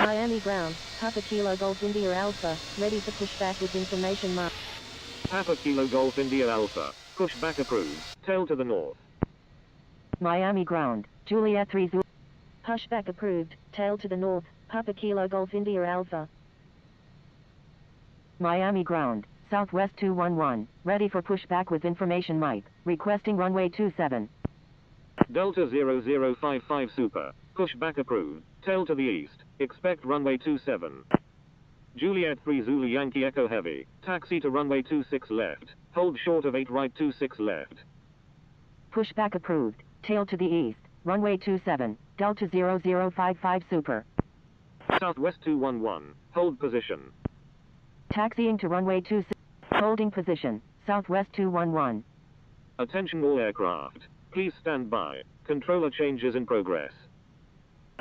Miami ground, Papa Kilo Golf India Alpha, ready for pushback with information mark. Papa Kilo Golf India Alpha, pushback approved, tail to the north. Miami ground, Juliet 3 Zulu. Pushback approved, tail to the north, Papa Kilo Golf India Alpha. Miami ground, Southwest 211, ready for pushback with information Mike, requesting runway 27. Delta 0055 Super, pushback approved, tail to the east, expect runway 27. Juliet 3 Zulu Yankee Echo Heavy, taxi to runway 26 left, hold short of 8 right 26 left. Pushback approved, tail to the east, runway 27, Delta 0055 Super. Southwest 211, hold position. Taxiing to runway 26, holding position, Southwest 211. Attention all aircraft, please stand by, controller changes in progress.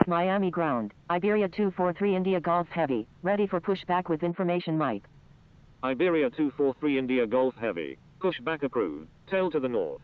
Miami ground, Iberia 243 India Golf Heavy, ready for pushback with information Mike. Iberia 243 India Golf Heavy, pushback approved, tail to the north.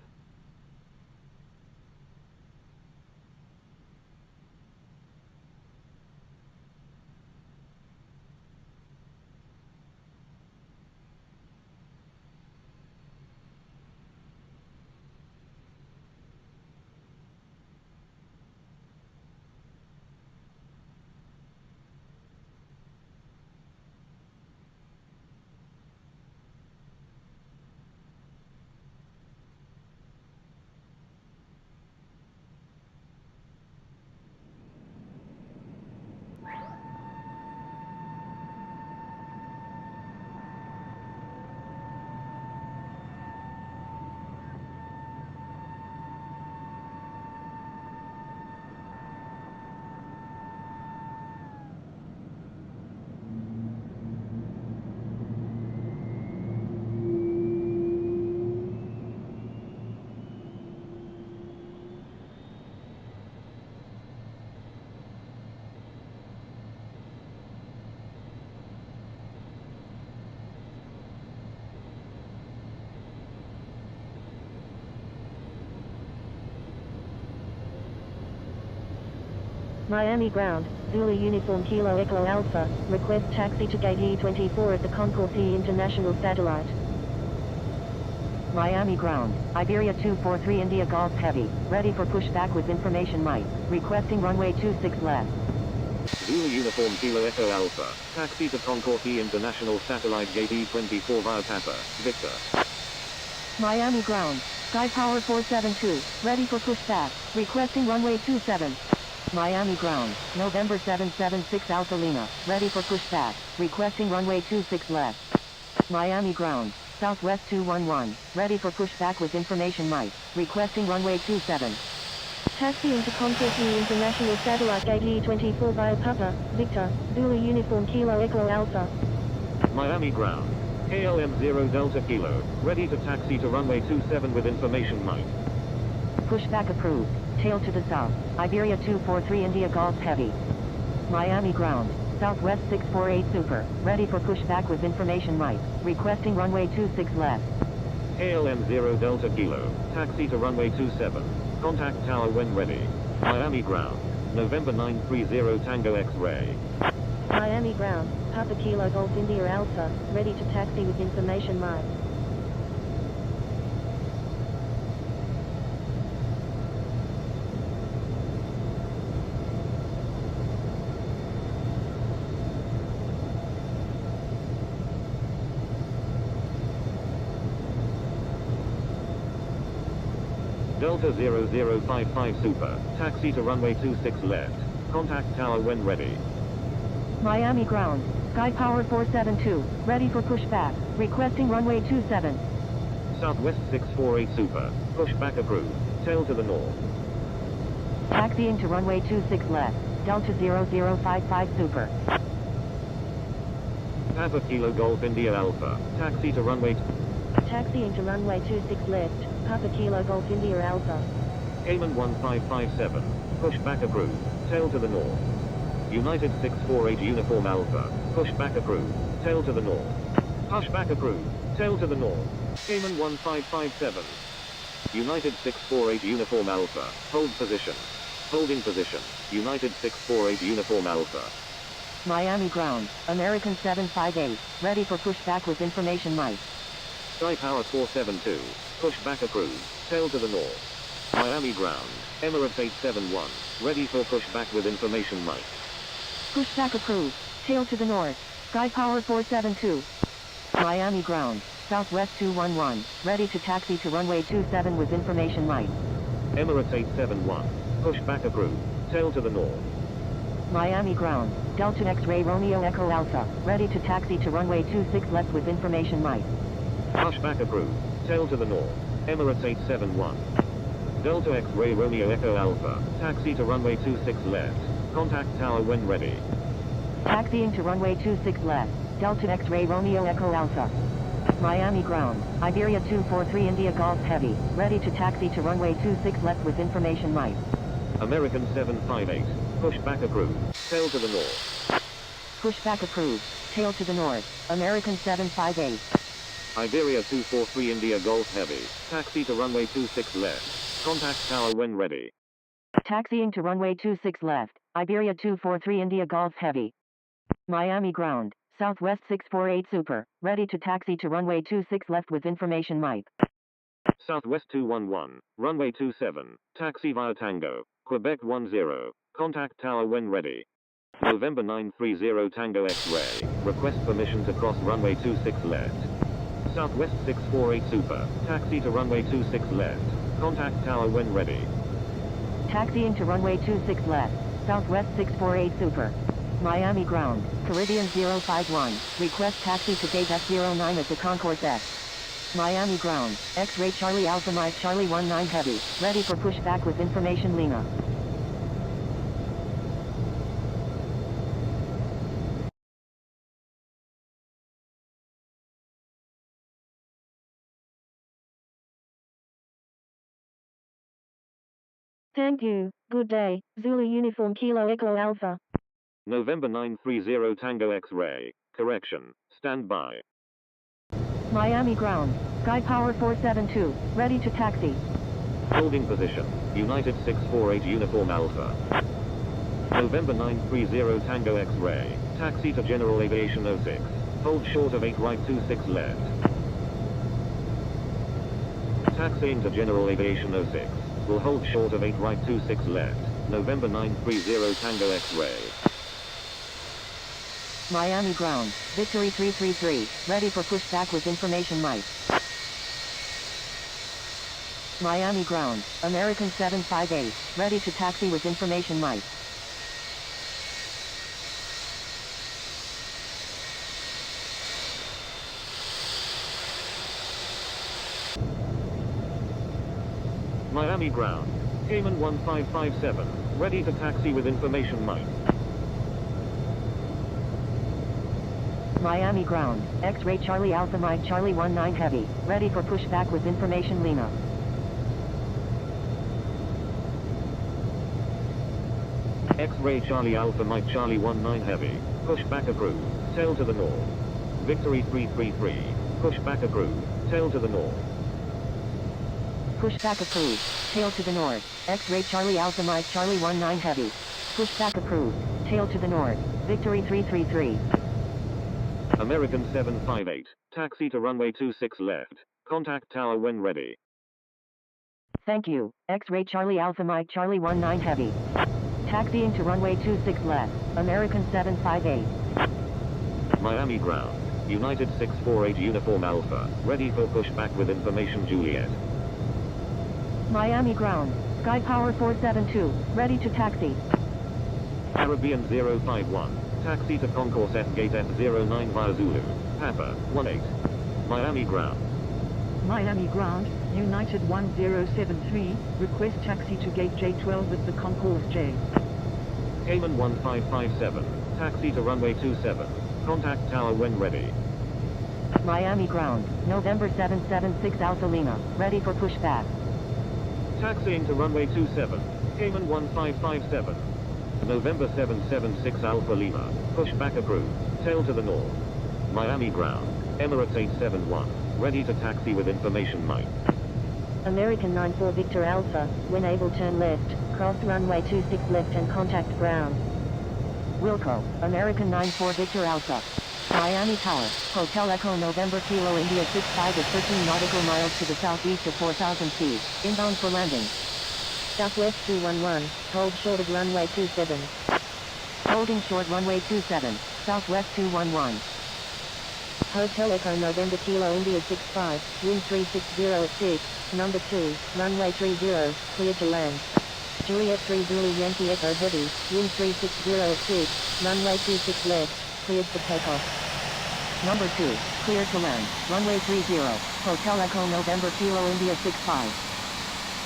Miami ground, Zulu Uniform Kilo Echo Alpha, request taxi to gate E24 at the Concourse E International Satellite. Miami ground, Iberia 243 India Golf Heavy, ready for pushback with information Mike, requesting runway 26 left. Zulu Uniform Kilo Echo Alpha, taxi to Concourse E International Satellite Gate E24 via Papa, Victor. Miami ground, Sky Power 472, ready for pushback, requesting runway 27. Miami ground, November 776 Alpha Lima, ready for pushback, requesting runway 26 left. Miami ground, Southwest 211, ready for pushback with information Mike, requesting runway 27. Taxiing to Concourse E International Satellite Gate E24 via Papa, Victor, Zulu Uniform Kilo Echo Alpha. Miami ground, KLM 0 Delta Kilo, ready to taxi to runway 27 with information Mike. Pushback approved, tail to the south, Iberia 243 India Golf Heavy. Miami ground, Southwest 648 Super, ready for pushback with information Mike, requesting runway 26 left. KLM 0 Delta Kilo, taxi to runway 27, contact tower when ready. Miami ground, November 930 Tango X-Ray. Miami ground, Papa Kilo Golf India Alpha, ready to taxi with information Mike. Delta 0055 Super, taxi to runway 26 left, contact tower when ready. Miami ground, Sky Power 472, ready for pushback, requesting runway 27. Southwest 648 Super, pushback approved, tail to the north. Taxiing to runway 26 left, Delta 0055 Super. Papa Kilo Golf India Alpha, taxi to runway... Taxiing to runway 26 left, Papa Kilo Golf India Alpha. Cayman 1557, pushback approved, tail to the north. United 648 Uniform Alpha, pushback approved, tail to the north. Pushback approved, tail to the north. Cayman 1557. United 648 Uniform Alpha, hold position. Holding position, United 648 Uniform Alpha. Miami ground, American 758, ready for pushback with information Mike. Sky Power 472, pushback approved, tail to the north. Miami ground, Emirates 871, ready for pushback with information Mike. Pushback approved, tail to the north, Sky Power 472. Miami ground, Southwest 211, ready to taxi to runway 27 with information Mike. Emirates 871, pushback approved, tail to the north. Miami ground, Delta X-Ray Romeo Echo Alpha, ready to taxi to runway 26 left with information Mike. Pushback approved, tail to the north. Emirates 871. Delta X-Ray Romeo Echo Alpha, taxi to runway 26 left. Contact tower when ready. Taxiing to runway 26 left, Delta X-Ray Romeo Echo Alpha. Miami ground, Iberia 243 India Golf Heavy, ready to taxi to runway 26 left with information Mike. American 758, pushback approved, tail to the north. Pushback approved, tail to the north, American 758. Iberia 243 India Golf Heavy, taxi to runway 26 left. Contact tower when ready. Taxiing to runway 26 left, Iberia 243 India Golf Heavy. Miami ground, Southwest 648 Super, ready to taxi to runway 26 left with information Mike. Southwest 211, runway 27, taxi via Tango, Quebec 10, contact tower when ready. November 930 Tango X-Ray, request permission to cross runway 26 left. Southwest 648 Super, taxi to runway 26 left, contact tower when ready. Taxiing to runway 26 left, Southwest 648 Super. Miami ground, Caribbean 051, request taxi to gate F09 at the Concourse X. Miami ground, X-Ray Charlie Alpha Mike Charlie 19 Heavy, ready for pushback with information Lima. Thank you, good day, Zulu Uniform Kilo Echo Alpha. November 930 Tango X-Ray, correction, stand by. Miami ground, Sky Power 472, ready to taxi. Holding position, United 648 Uniform Alpha. November 930 Tango X-Ray, taxi to General Aviation 06, hold short of 8 right 26 left. Taxiing to General Aviation 06, will hold short of 8 right 26 left, November 930 Tango X-Ray. Miami ground, Victory 333, ready for pushback with information Mike. Miami ground, American 758, ready to taxi with information Mike. Miami ground, Cayman 1557, ready to taxi with information Mike. Miami ground, X-Ray Charlie Alpha Mike Charlie 19 Heavy, ready for pushback with information Lima. X-Ray Charlie Alpha Mike Charlie 19 Heavy, pushback approved, tail to the north. Victory 333, pushback approved, tail to the north. Pushback approved, tail to the north, X-Ray Charlie Alpha Mike Charlie 19 Heavy. Pushback approved, tail to the north, Victory 333. American 758, taxi to runway 26 left, contact tower when ready. Thank you, X-Ray Charlie Alpha Mike Charlie 19 Heavy. Taxiing to runway 26 left, American 758. Miami ground, United 648 Uniform Alpha, ready for pushback with information Juliet. Miami ground, Sky Power 472, ready to taxi. Caribbean 051, taxi to Concourse F Gate F09 via Zulu, Papa, 18. Miami ground. Miami ground, United 1073, request taxi to gate J12 at the Concourse J. Cayman 1557, taxi to runway 27, contact tower when ready. Miami ground, November 776 Alpha Lima, ready for pushback. Taxiing to runway 27, Cayman 1557. November 776 Alpha Lima, pushback approved, tail to the north. Miami ground, Emirates 871, ready to taxi with information Mike. American 94 Victor Alpha, when able turn left, cross runway 26 left and contact ground. Wilco, American 94 Victor Alpha. Miami Tower, Hotel Echo November Kilo India 65 is 13 nautical miles to the southeast of 4,000 feet, inbound for landing. Southwest 211, hold short of runway 27. Holding short runway 27, Southwest 211. Hotel Echo November Kilo India 65, wind 360 at 6, number 2, runway 30, cleared to land. Juliet 3 Zulu Yankee Echo Heavy, wind 360 at 6, runway 26 left, cleared for takeoff. Number 2, cleared to land, runway 30, Hotel Echo November Kilo India 65.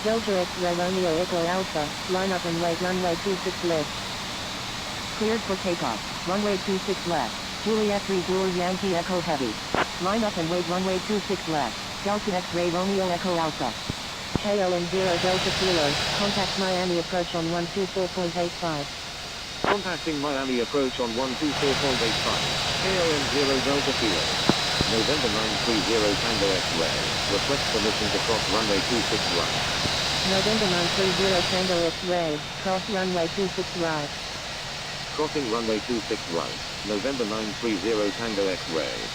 Delta X-ray Romeo Echo Alpha, line up and wait runway 26 left. Cleared for takeoff, runway 26 left, Juliet 3 Zulu Yankee Echo Heavy. Line up and wait runway 26 left, Delta X-ray Romeo Echo Alpha. KLM 0 Delta Kilo, contact Miami approach on 124.85. Contacting Miami approach on 124.85. KLM 0 Delta Kilo. November 930 Tango X-ray. Request permission to cross runway 26 right. November 930 Tango X-ray, cross runway 26 right. Crossing runway 26 right. November 930 Tango X-ray.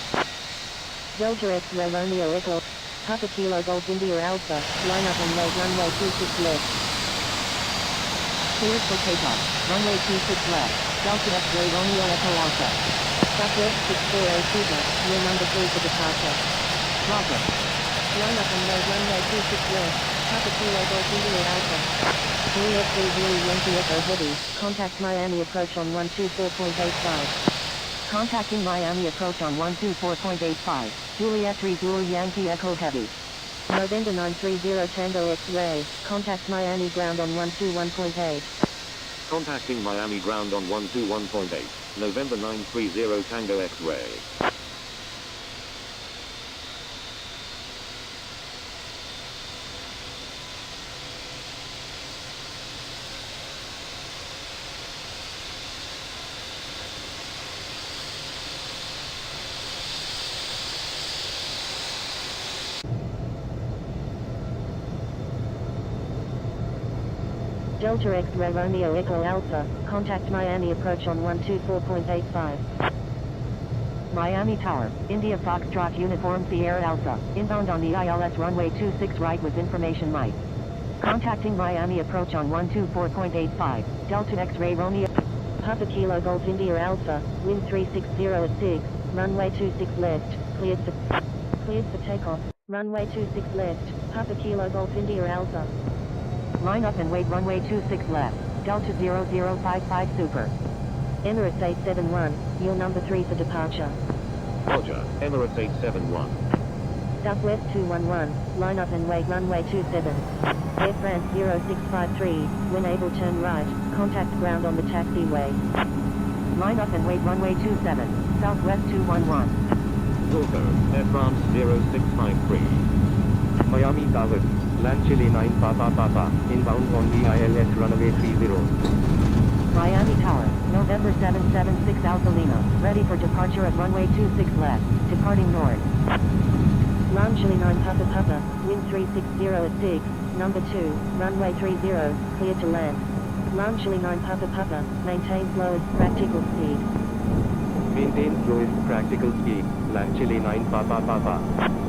Delta X-ray Romeo Echo, Papa Kilo Golf India Alpha, line up and wait runway 26 left. Cleared for takeoff, runway 26 left, Delta X-ray Romeo Echo Alpha. Southwest 640 Cuba, year number 3 for departure. Roger. Line up and wait runway 26 left, Papa Kilo Golf India Alpha. Juliet 3 Zulu Yankee Echo Heavy, contact Miami approach on 124.85. Contacting Miami approach on 124.85, Juliet 3 Zulu Yankee Echo Heavy. November 930 Tango X-ray, contact Miami ground on 121.8. Contacting Miami ground on 121.8. November 930 Tango X-ray. Delta X-ray Romeo Echo Alpha, contact Miami approach on 124.85. Miami Tower, India Foxtrot Uniform Sierra Alpha, inbound on the ILS runway 26 right with information Mike. Contacting Miami approach on 124.85, Delta X-ray Romeo. Papa Kilo Golf India Alpha, wind 360 at 6, runway 26 left, cleared for takeoff, runway 26 left, Papa Kilo Golf India Alpha. Line up and wait runway 26 left, Delta 0055 Super. Emirates 871, yield number 3 for departure. Roger, Emirates 871. Southwest 211, line up and wait runway 27. Air France 0653, when able turn right, contact ground on the taxiway. Line up and wait runway 27, Southwest 211. Wilco, Air France 0653. Miami Tower, land Chile 9 Papa, inbound on the ILS runway 30. Miami Tower, November 776 Alpha Lima, ready for departure at runway 26 left, departing north. Land Chile 9 Papa, wind 360 at 6, number 2, runway 30, clear to land. Land Chile 9 Papa, maintain slowest practical speed. Maintain slowest practical speed, land Chile 9 Papa.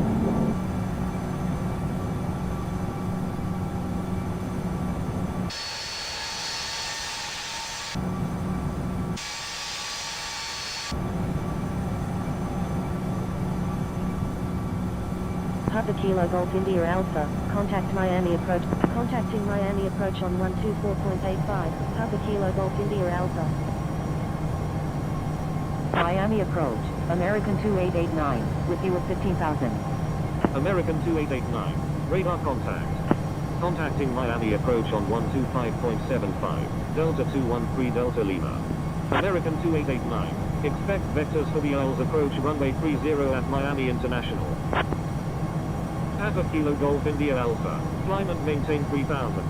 Papa Kilo Golf India Alpha, contact Miami approach. Contacting Miami approach on 124.85, Papa Kilo Golf India Alpha. Miami approach, American 2889, with you at 15,000. American 2889, radar contact. Contacting Miami approach on 125.75, Delta 213 Delta Lima. American 2889, expect vectors for the ILS approach runway 30 at Miami International. Papa Kilo Golf India Alpha, climb and maintain 3000.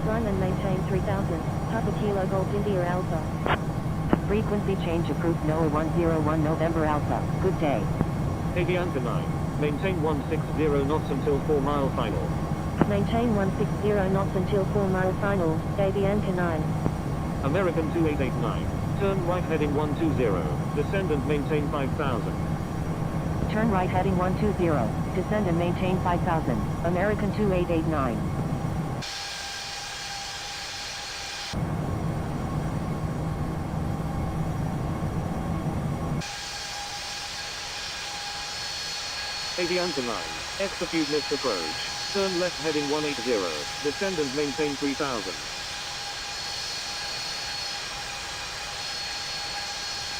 Climb and maintain 3000, Papa Kilo Golf India Alpha. Frequency change approved NOAA 101 November Alpha, good day. Avianca 9, maintain 160 knots until 4 mile final. Maintain 160 knots until 4 mile final, Avianca 9. American 2889. Turn right heading 120. Descend and maintain 5000. Turn right heading 120. Descend and maintain 5000. American 2889. Avianca 9. Execute lift approach. Turn left heading 180. Descend and maintain 3000.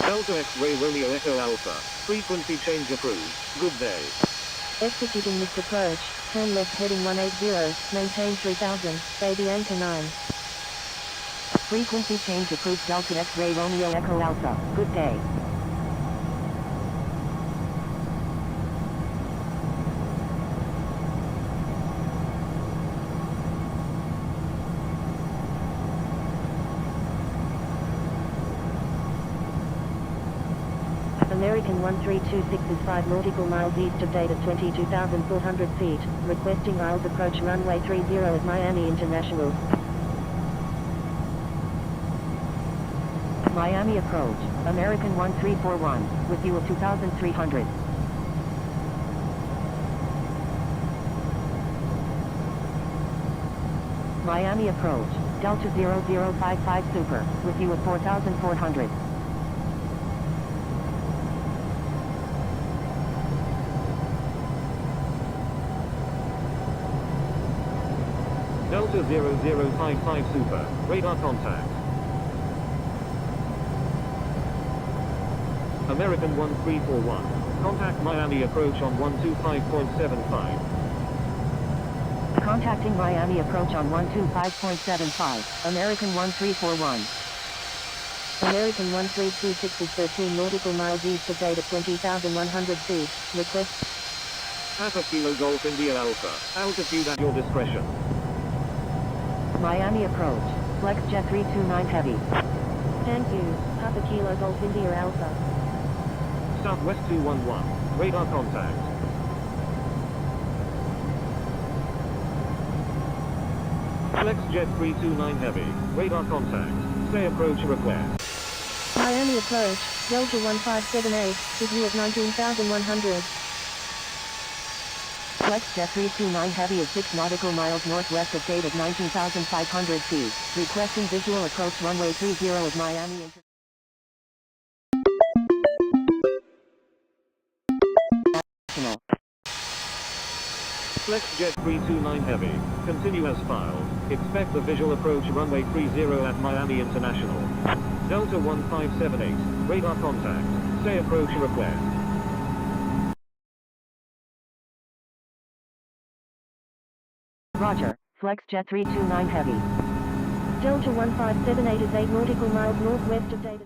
Delta X-ray Romeo Echo Alpha. Frequency change approved. Good day. Executing this approach, turn left heading 180, maintain 3000, Avianca 9. Frequency change approved. Delta X-ray Romeo Echo Alpha. Good day. American 1326 is 5 nautical miles east of date at 22,400 feet, requesting ILS approach runway 30 at Miami International. Miami approach. American 1341. With you at 2300. Miami approach. Delta 0055 Super. With you at 4400. Delta 0055 Super. Radar contact. American 1341. Contact Miami approach on 125.75. Contacting Miami approach on 125.75. American 1341. American 1326 is 13 nautical miles east of date at 20,100 feet, request Papa Kilo Golf India Alpha. Altitude at your discretion. Miami approach. Flex Jet 329 Heavy. Thank you, Papa Kilo Golf India Alpha. Southwest 211. Radar contact. Flex Jet 329 Heavy. Radar contact. Say approach request. Miami approach, Delta 1578, with you at 19,100. Flex Jet 329 Heavy is 6 nautical miles northwest of date at 19,500 feet. Requesting visual approach runway 30 at Miami International. Flex Jet 329 Heavy. Continue as filed. Expect the visual approach runway 30 at Miami International. Delta 1578. Radar contact. Say approach request. Roger. Flex Jet 329 Heavy. Delta 1578 is 8 nautical miles northwest of date.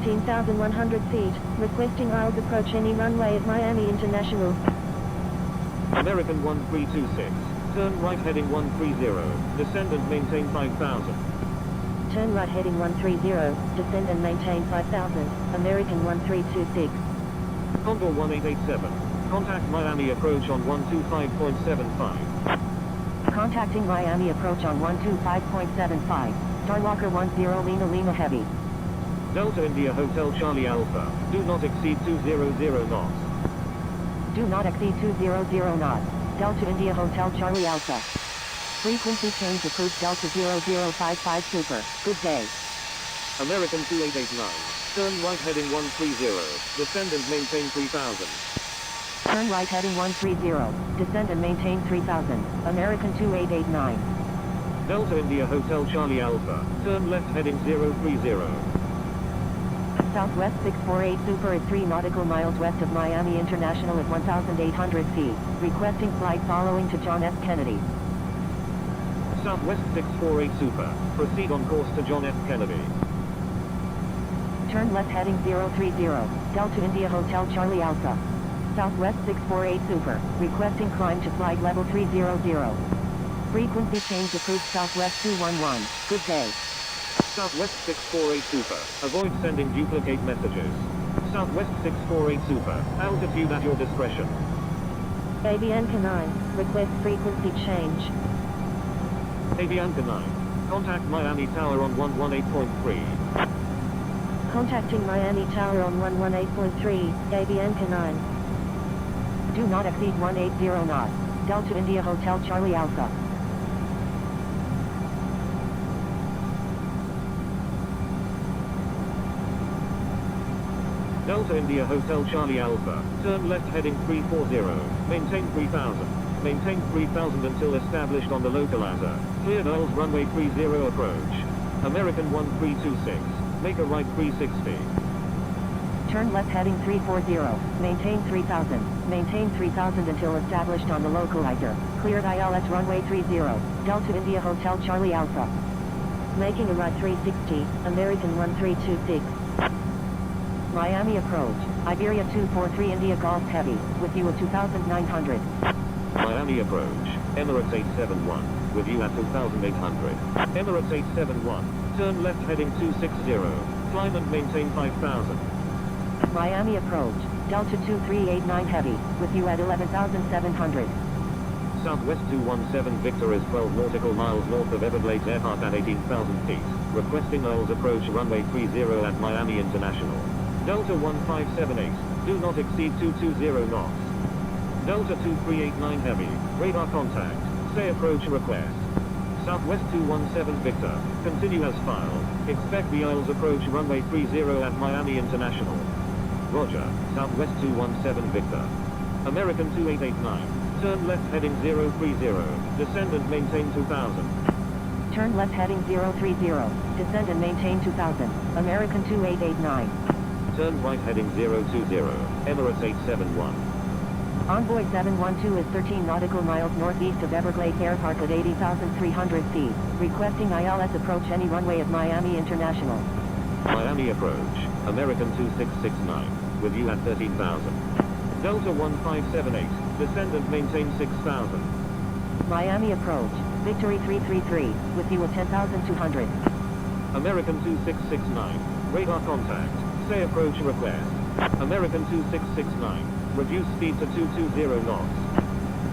(18,100 feet), requesting ILS approach any runway at Miami International. American 1326. Turn right heading 130. Descend and maintain 5000. Turn right heading 130, descend and maintain 5000, American 1326. Condor 1887. Contact Miami approach on 125.75. Contacting Miami approach on 125.75. Starwalker 10 Lima Heavy. Delta India Hotel Charlie Alpha. Do not exceed 200 knots. Do not exceed 200 knots. Delta India Hotel Charlie Alpha. Frequency change approved. Delta 0055 Super. Good day. American 2889. Turn right heading 130. Descend and maintain 3000. Turn right heading 130. Descend and maintain 3000. American 2889. Delta India Hotel Charlie Alpha. Turn left heading 030. Southwest 648 Super at 3 nautical miles west of Miami International at 1,800 feet. Requesting flight following to John F. Kennedy. Southwest 648 Super. Proceed on course to John F. Kennedy. Turn left heading 030. Delta India Hotel Charlie Alpha. Southwest 648 Super. Requesting climb to flight level 300. Frequency change approved. Southwest 211. Good day. Southwest 648 Super. Avoid sending duplicate messages. Southwest 648 Super. Altitude at your discretion. Avianca 9. Request frequency change. Avianca 9. Contact Miami Tower on 118.3. Contacting Miami Tower on 118.3. Avianca 9. Do not exceed 180 knots. Delta India Hotel Charlie Alpha. Delta India Hotel Charlie Alpha. Turn left heading 340. Maintain 3000. Maintain 3000 until established on the localizer. Cleared ILS runway 30 approach. American 1326. Make a right 360. Turn left heading 340. Maintain 3000. Maintain 3000 until established on the localizer. Cleared ILS runway 30. Delta India Hotel Charlie Alpha. Making a right 360. American 1326. Miami approach. Iberia 243 India Golf Heavy. With you at 2900. Miami approach. Emirates 871. With you at 2800. Emirates 871. Turn left heading 260. Climb and maintain 5000. Miami approach. Delta 2389 Heavy. With you at 11,700. Southwest 217 Victor is 12 nautical miles north of Everglades Airpark at 18,000 feet. Requesting ILS approach runway 30 at Miami International. Delta 1578. Do not exceed 220 knots. Delta 2389 Heavy. Radar contact. Say approach request. Southwest 217 Victor. Continue as filed. Expect the ILS approach runway 30 at Miami International. Roger. Southwest 217 Victor. American 2889. Turn left heading 030. Descend and maintain 2000. Turn left heading 030. Descend and maintain 2000. American 2889. Turn right heading 020. Emirates 871. Envoy 712 is 13 nautical miles northeast of Everglades Airpark at 80,300 feet. Requesting ILS approach any runway at Miami International. Miami approach. American 2669. With you at 13,000. Delta 1578. Descend and maintain 6,000. Miami approach. Victory 333. With you at 10,200. American 2669. Radar contact. Say approach request. American 2669. Reduce speed to 220 knots.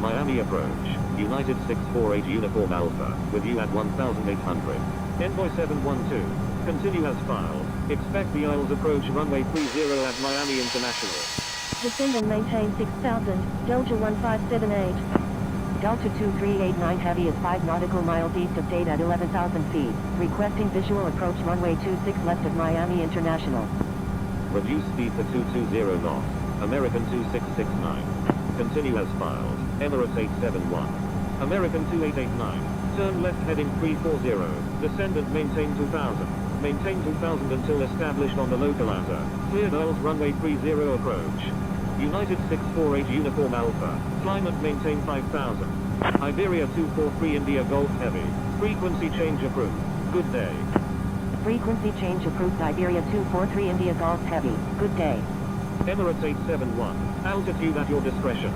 Miami approach. United 648 Uniform Alpha. With you at 1,800. Envoy 712. Continue as filed. Expect the ILS approach runway 30 at Miami International. Descend and maintain 6000. Delta 1578. Delta 2389 Heavy is 5 nautical miles east of date at 11,000 feet. Requesting visual approach runway 26 left of Miami International. Reduce speed to 220 knots. American 2669. Continue as filed. Emirates 871. American 2889. Turn left heading 340. Descend and maintain 2000. Maintain 2000 until established on the localizer. Cleared ILS runway 30 approach. United 648 Uniform Alpha. Climb and maintain 5000. Iberia 243 India Golf Heavy. Frequency change approved. Good day. Frequency change approved. Iberia 243 India Golf Heavy. Good day. Emirates 871. Altitude at your discretion.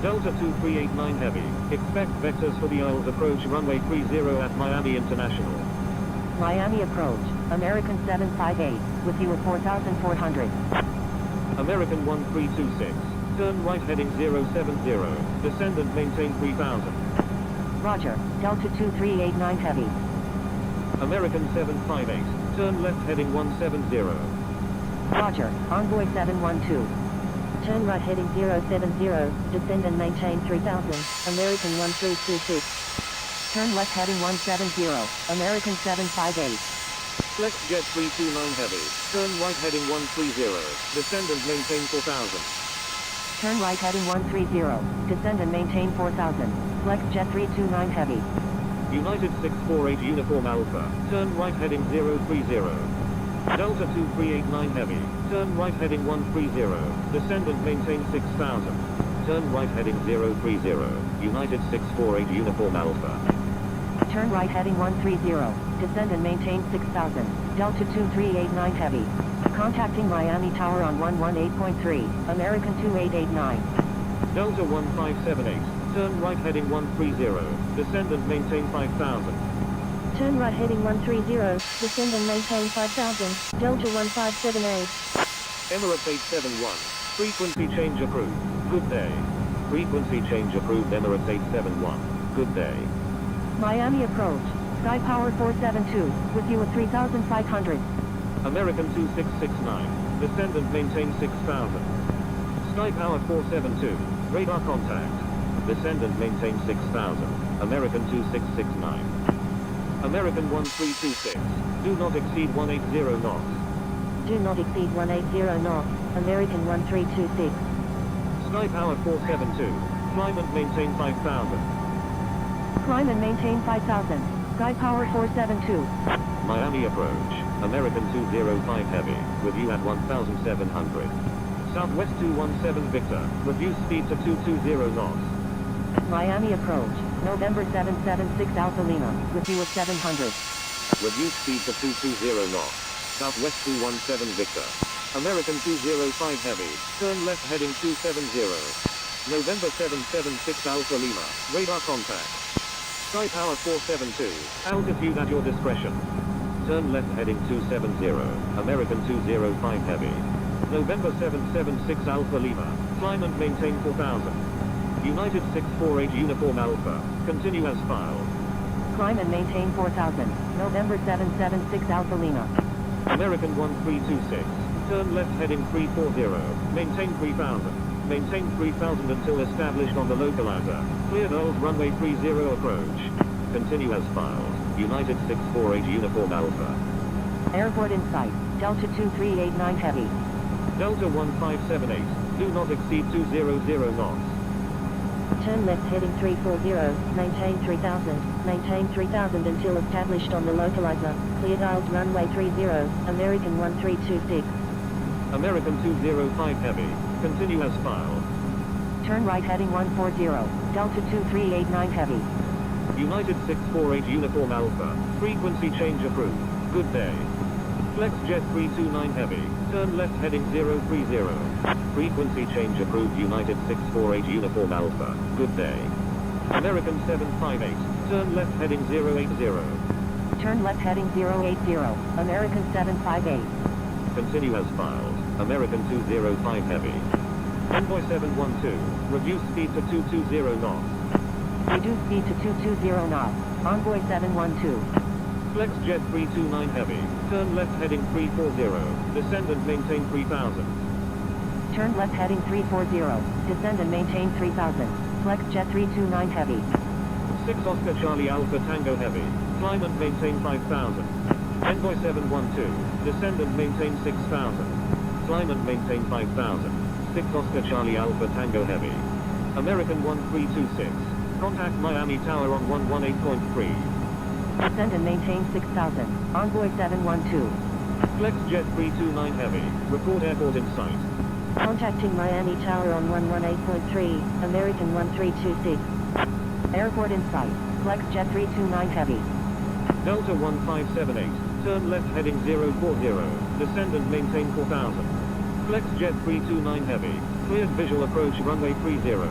Delta 2389 Heavy. Expect vectors for the ILS approach runway 30 at Miami International. Miami approach. American 758. With you at 4,400. American 1326. Turn right heading 070. Descend and maintain 3000. Roger. Delta 2389 Heavy. American 758. Turn left heading 170. Roger. Envoy 712. Turn right heading 070. Descend and maintain 3000. American 1326. Turn left heading 170. American 758. FlexJet 329 Heavy. Turn right heading 130. Descend and maintain 4000. Turn right heading 130. Descend and maintain 4000. Flex jet 329 heavy. United 648 Uniform Alpha, turn right heading 030. Delta 2389 Heavy, turn right heading 130. Descend and maintain 6000. Turn right heading 030. United 648 Uniform Alpha. Turn right heading 130. Descend and maintain 6000. Delta 2389 Heavy. Contacting Miami Tower on 118.3, American 2889. Delta 1578, turn right heading 130. Descend and maintain 5000. Turn right heading 130, descend and maintain 5000, Delta 1578. Emirates 871, frequency change approved. Good day. Frequency change approved Emirates 871. Good day. Miami approach. Sky Power 472, with you at 3500. American 2669, descend and maintain 6000. Sky Power 472, radar contact. Descend and maintain 6000. American 2669. American 1326, do not exceed 180 knots. Do not exceed 180 knots, American 1326. Sky Power 472, climb and maintain 5000. Climb and maintain 5000. Sky Power 472. Miami approach, American 205 Heavy, with you at 1700. Southwest 217 Victor, reduce speed to 220 knots. Miami approach. November 776 Alpha Lima, with you at 700. Reduce speed to 220 knots. Southwest 217 Victor. American 205 Heavy, turn left heading 270. November 776 Alpha Lima, radar contact. Sky Power 472, altitude at your discretion. Turn left heading 270, American 205 Heavy. November 776 Alpha Lima, climb and maintain 4000. United 648 Uniform Alpha, continue as filed. Climb and maintain 4000. November 776 Alpha Lima. American 1326, turn left heading 340, maintain 3000. Maintain 3000 until established on the localizer. Cleared old runway 30 approach. Continue as filed. United 648 Uniform Alpha. Airport in sight. Delta 2389 Heavy. Delta 1578, do not exceed 200 knots. Turn left heading 340, maintain 3000, maintain 3000 until established on the localizer, cleared ILS runway 30, American 1326. American 205 Heavy, continue as filed. Turn right heading 140, Delta 2389 Heavy. United 648 Uniform Alpha, frequency change approved, good day. Flex Jet 329 Heavy, turn left heading 030. Frequency change approved United 648 Uniform Alpha, good day. American 758, turn left heading 080. Turn left heading 080, American 758. Continue as filed, American 205 Heavy. Envoy 712, reduce speed to 220 knots. Reduce speed to 220 knots, Envoy 712. Flex Jet 329 Heavy, turn left heading 340, descend and maintain 3000. Turn left heading 340, descend and maintain 3000. Flex Jet 329 Heavy. 6 Oscar Charlie Alpha Tango Heavy, climb and maintain 5000. Envoy 712, descend and maintain 6000. Climb and maintain 5000. 6 Oscar Charlie Alpha Tango Heavy. American 1326, contact Miami Tower on 118.3. Descend and maintain 6000. Envoy 712. Flex Jet 329 Heavy, report airport in sight. Contacting Miami Tower on 118.3, American 1326. Airport in sight. Flex Jet 329 Heavy. Delta 1578, turn left heading 040, descend and maintain 4000. Flex Jet 329 Heavy, cleared visual approach runway 30.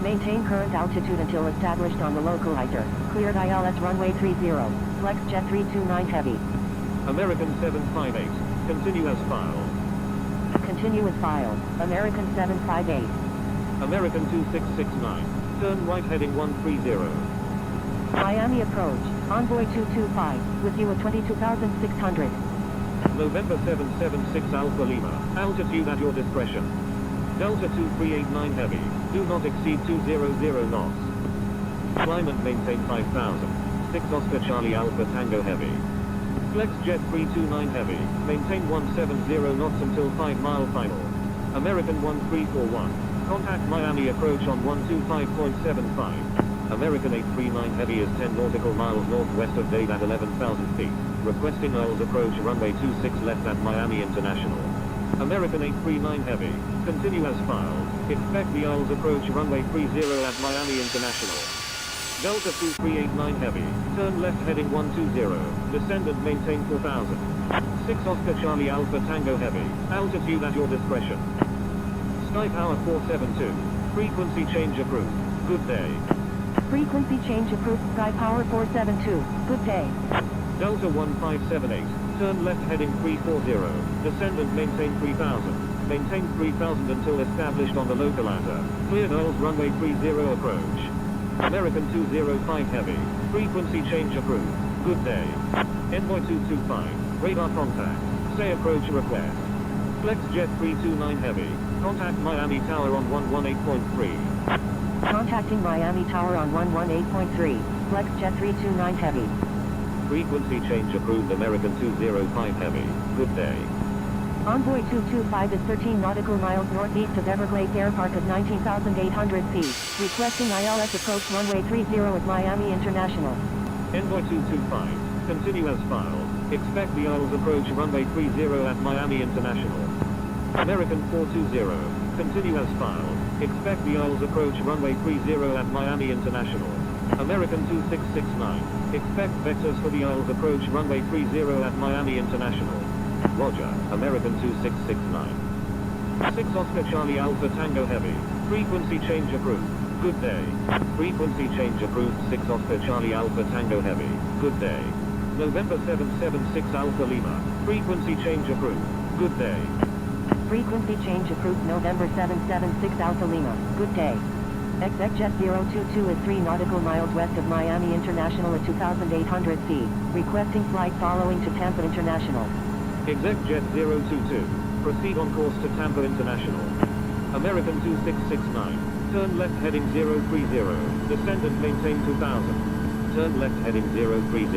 Maintain current altitude until established on the localizer. Cleared ILS runway 30. Flex Jet 329 Heavy. American 758, continue as filed. Continue as filed. American 758. American 2669, turn right heading 130. Miami approach. Envoy 225, with you at 22,600. November 776 Alpha Lima, altitude at your discretion. Delta 2389 Heavy, do not exceed 200 knots. Climb and maintain 5000. 6 Oscar Charlie Alpha Tango Heavy. Flex Jet 329 Heavy, maintain 170 knots until 5 mile final. American 1341. Contact Miami approach on 125.75. American 839 Heavy is 10 nautical miles northwest of Dade at 11,000 feet. Requesting ILS approach runway 26 left at Miami International. American 839 Heavy. Continue as filed. Expect the ILS approach runway 30 at Miami International. Delta 2389 Heavy. Turn left heading 120. Descend and maintain 4000. 6 Oscar Charlie Alpha Tango Heavy. Altitude at your discretion. Sky Power 472. Frequency change approved. Good day. Frequency change approved. Sky Power 472. Good day. Delta 1578. Turn left heading 340. Descend and maintain 3000. Maintain 3000 until established on the local ladder. Cleared ILS runway 30 approach. American 205 Heavy. Frequency change approved. Good day. Envoy 225. Radar contact. Say approach request. Flex Jet 329 Heavy. Contact Miami Tower on 118.3. Contacting Miami Tower on 118.3. Flex Jet 329 Heavy. Frequency change approved. American 205 Heavy. Good day. Envoy 225 is 13 nautical miles northeast of Everglades Air Park at 19,800 feet. Requesting ILS approach runway 30 at Miami International. Envoy 225. Continue as filed. Expect the ILS approach runway 30 at Miami International. American 420. Continue as filed. Expect the ILS approach runway 30 at Miami International. American 2669. Expect vectors for the ILS approach runway 30 at Miami International. Roger, American 2669. 6 Oscar Charlie Alpha Tango Heavy. Frequency change approved. Good day. Frequency change approved. 6 Oscar Charlie Alpha Tango Heavy. Good day. November 776 Alpha Lima. Frequency change approved. Good day. Frequency change approved. November 776 Alpha Lima. Good day. Jet 022 is 3 nautical miles west of Miami International at 2,800 feet. Requesting flight following to Tampa International. Jet 022. Proceed on course to Tampa International. American 2669. Turn left heading 030. Descend and maintain 2000. Turn left heading 030.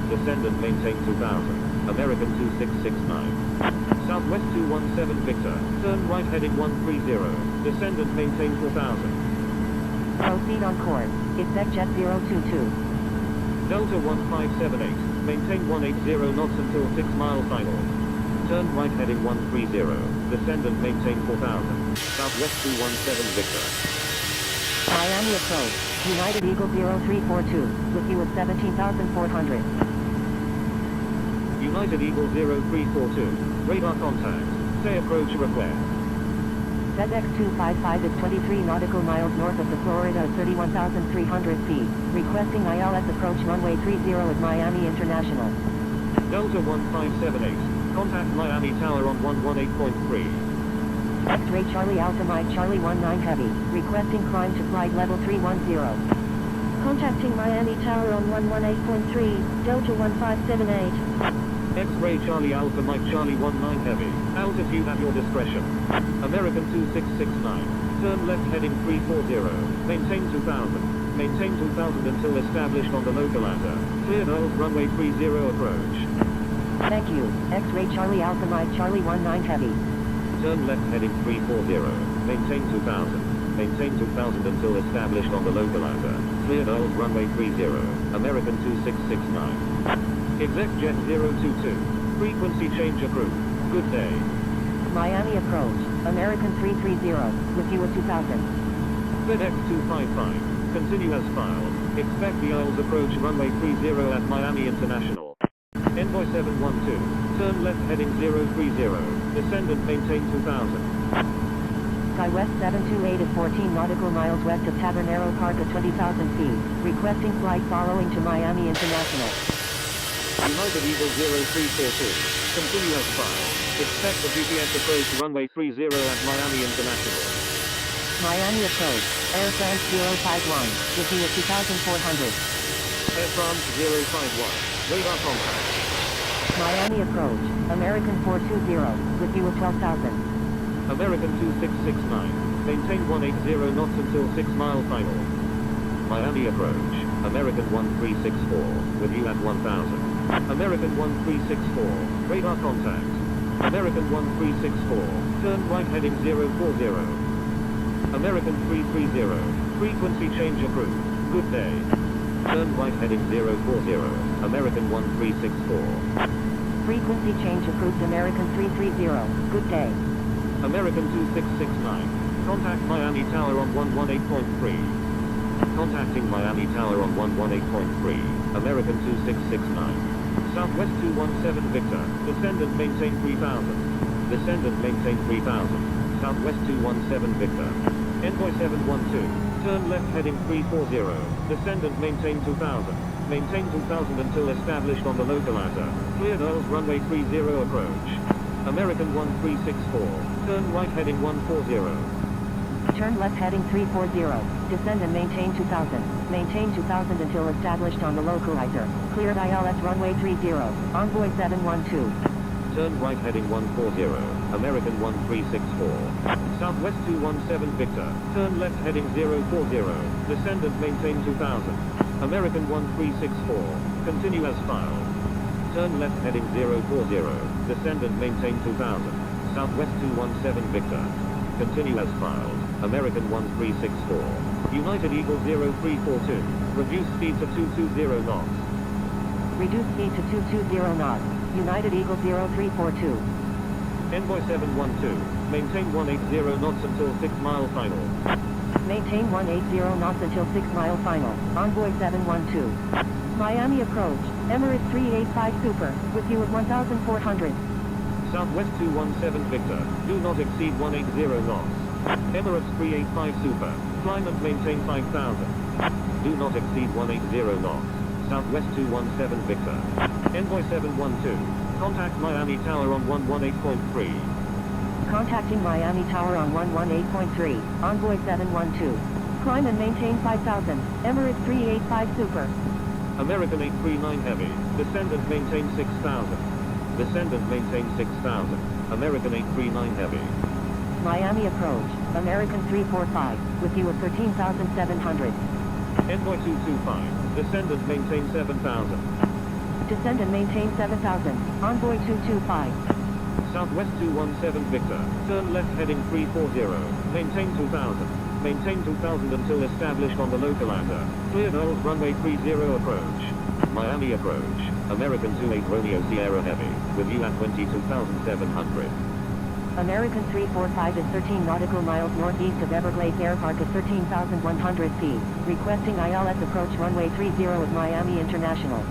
Descend and maintain 2000. American 2669. Southwest 217 Victor. Turn right heading 130. Descend and maintain 4000. Proceed on course. Jet 022. Delta 1578. Maintain 180 knots until 6 mile final. Turn right heading 130. Descend and maintain 4000. Southwest 217 Victor. Miami approach. United Eagle 0342. With you at 17,400. United Eagle 0342. Radar contact. Say approach request. FedEx 255 is 23 nautical miles north of the Florida at 31,300 feet. Requesting ILS approach runway 30 at Miami International. Delta 1578. Contact Miami Tower on 118.3. X-ray Charlie Alpha Mike Charlie 19 Heavy. Requesting climb to flight level 310. Contacting Miami Tower on 118.3, Delta 1578. X-ray Charlie Alpha Mike Charlie 19 Heavy. Altitude at your discretion. American 2669. Turn left heading 340. Maintain 2000. Maintain 2000 until established on the local ladder. Cleared ILS runway 30 approach. Thank you. X-ray Charlie Alpha Mike Charlie 19 Heavy. Turn left heading 340. Maintain 2000. Maintain 2000 until established on the local ladder. Cleared ILS runway 30. American 2669. Jet 022. Frequency change approved. Good day. Miami approach. American 330. With you at 2000. FedEx 255. Continue as filed. Expect the ILS approach runway 30 at Miami International. Envoy 712. Turn left heading 030. Descend and maintain 2000. SkyWest 728 is 14 nautical miles west of Tabernero Park at 20,000 feet. Requesting flight following to Miami International. United Eagle 0342. Continue as filed. Expect the GPS approach runway 30 at Miami International. Miami approach. Air France 051. With you at 2,400. Air France 051. Radar contact. Miami approach. American 420. With you at 12,000. American 2669. Maintain 180 knots until 6 mile final. Miami approach. American 1364. With you at 1000. American 1364. Radar contact. American 1364, turn right heading 040. American 330, frequency change approved. Good day. Turn right heading 040, American 1364. Frequency change approved American 330. Good day. American 2669, contact Miami Tower on 118.3. Contacting Miami Tower on 118.3, American 2669. Southwest 217 Victor, descendant maintain 3000. Descendant maintain 3000. Southwest 217 Victor. Envoy 712, turn left heading 340. Descendant maintain 2000. Maintain 2000 until established on the localizer. Cleared Earls runway 30 approach. American 1364, turn right heading 140. Turn left heading 340. Descend and maintain 2000. Maintain 2000 until established on the localizer. Cleared ILS runway 30. Envoy 712. Turn right heading 140, American 1364. Southwest 217 Victor, turn left heading 040. Descendant maintain 2000. American 1364, continue as filed. Turn left heading 040. Descendant maintain 2000. Southwest 217 Victor. Continue as filed. American 1364. United Eagle 0342. Reduce speed to 220 knots. Reduce speed to 220 knots. United Eagle 0342. Envoy 712. Maintain 180 knots until 6 mile final. Maintain 180 knots until 6 mile final. Envoy 712. Miami approach. Emirates 385 Super. With you at 1400. Southwest 217 Victor, do not exceed 180 knots. Emirates 385 Super, climb and maintain 5000. Do not exceed 180 knots. Southwest 217 Victor. Envoy 712, contact Miami Tower on 118.3. Contacting Miami Tower on 118.3. Envoy 712. Climb and maintain 5000. Emirates 385 Super. American 839 Heavy, descend and maintain 6000. Descendant maintain 6000. American 839 Heavy. Miami approach. American 345. With you at 13,700. Envoy 225. Descendant maintain 7000. Descend and maintain 7,000. Envoy 225. Southwest 217 Victor. Turn left heading 340. Maintain 2000. Maintain 2000 until established on the localizer. Cleared Earls runway 30 approach. Miami approach. American 28 Romeo Sierra Heavy, with you at 22,700. American 345 is 13 nautical miles northeast of Everglades Air Park at 13,100 feet. Requesting ILS approach runway 30 at Miami International.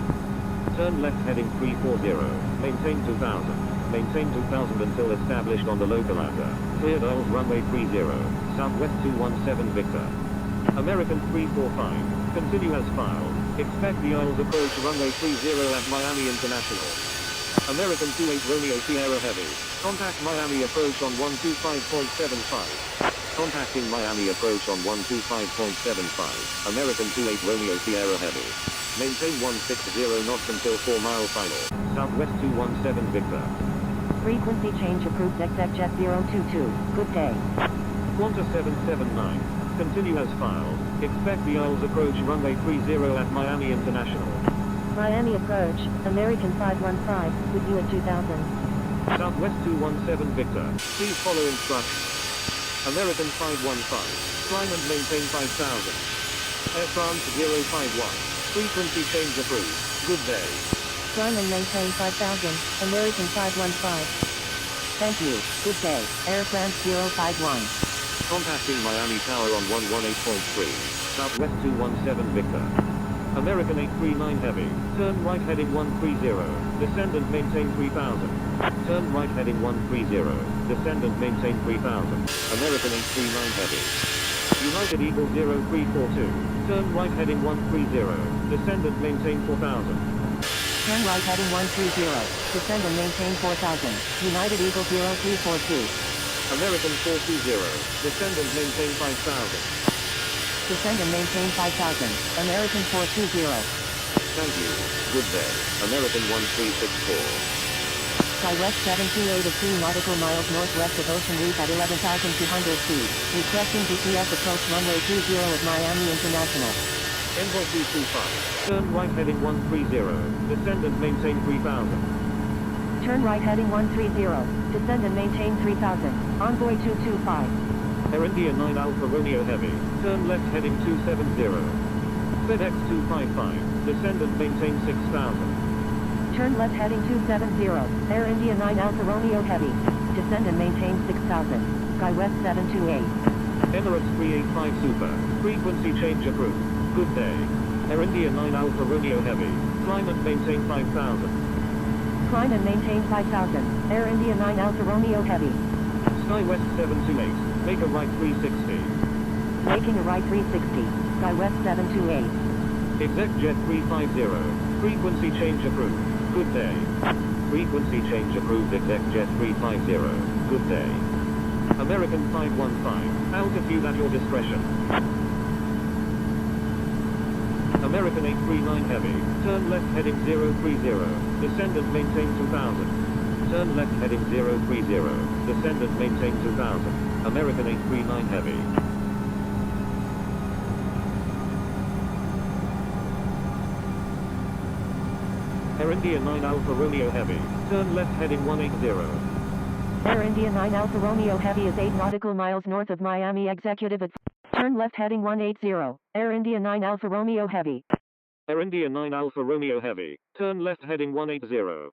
Turn left heading 340. Maintain 2000. Maintain 2000 until established on the localizer. Cleared Earls runway 30. Southwest 217 Victor. American 345. Continue as filed. Expect the Isles approach runway 30 at Miami International. American 28 Romeo Sierra Heavy. Contact Miami approach on 125.75. Contacting Miami approach on 125.75. American 28 Romeo Sierra Heavy. Maintain 160 knots until 4 mile final. Southwest 217 Victor. Frequency change approved XFJet 022. Good day. Qantas 779. Continue as filed. Expect the Isles approach runway 30 at Miami International. Miami approach, American 515, with you at 2000. Southwest 217 Victor. Please follow instructions. American 515. Climb and maintain 5000. Air France 051. Frequency change approved. Good day. Climb and maintain 5000, American 515. Thank you. Good day. Air France 051. Contacting Miami Tower on 118.3. Southwest 217 Victor. American 839 Heavy. Turn right heading 130. Descend and maintain 3000. Turn right heading 130. Descend and maintain 3000. American 839 Heavy. United Eagle 0342. Turn right heading 130. Descend and maintain 4000. Turn right heading 130. Descend and maintain 4000. United Eagle 0342. American 420. Descend and maintain 5000. Descend and maintain 5000. American 420. Thank you. Good day. American 1364. SkyWest 728 is 3 nautical miles northwest of Ocean Reef at 11,200 feet. Requesting GPS approach runway 30 at Miami International. Envoy 225. Turn right heading 130. Descend and maintain 3000. Turn right heading 130. Descend and maintain 3000. Envoy 225. Air India 9 Alpha Romeo Heavy. Turn left heading 270. FedEx 255. Descend and maintain 6000. Turn left heading 270. Air India 9 Alpha Romeo Heavy. Descend and maintain 6000. Sky West 728. Emirates 385 Super. Frequency change approved. Good day. Air India 9 Alpha Romeo Heavy. Climb and maintain 5000. Climb and maintain 5000. Air India 9 Alpha Romeo Heavy. Sky West 728. Make a right 360. Making a right 360. Sky West 728. Exec Jet 350. Frequency change approved. Good day. Frequency change approved. Exec Jet 350. Good day. American 515. Altitude at your discretion. American 839 Heavy. Turn left heading 030. Descend and maintain 2000. Turn left heading 030. Descend and maintain 2000. American 839 Heavy. Air India 9 Alpha Romeo Heavy. Turn left heading 180. Air India 9 Alpha Romeo Heavy is 8 nautical miles north of Miami. Executive Turn left heading 180. Air India 9 Alpha Romeo Heavy. Air India 9 Alpha Romeo Heavy. Turn left heading 180.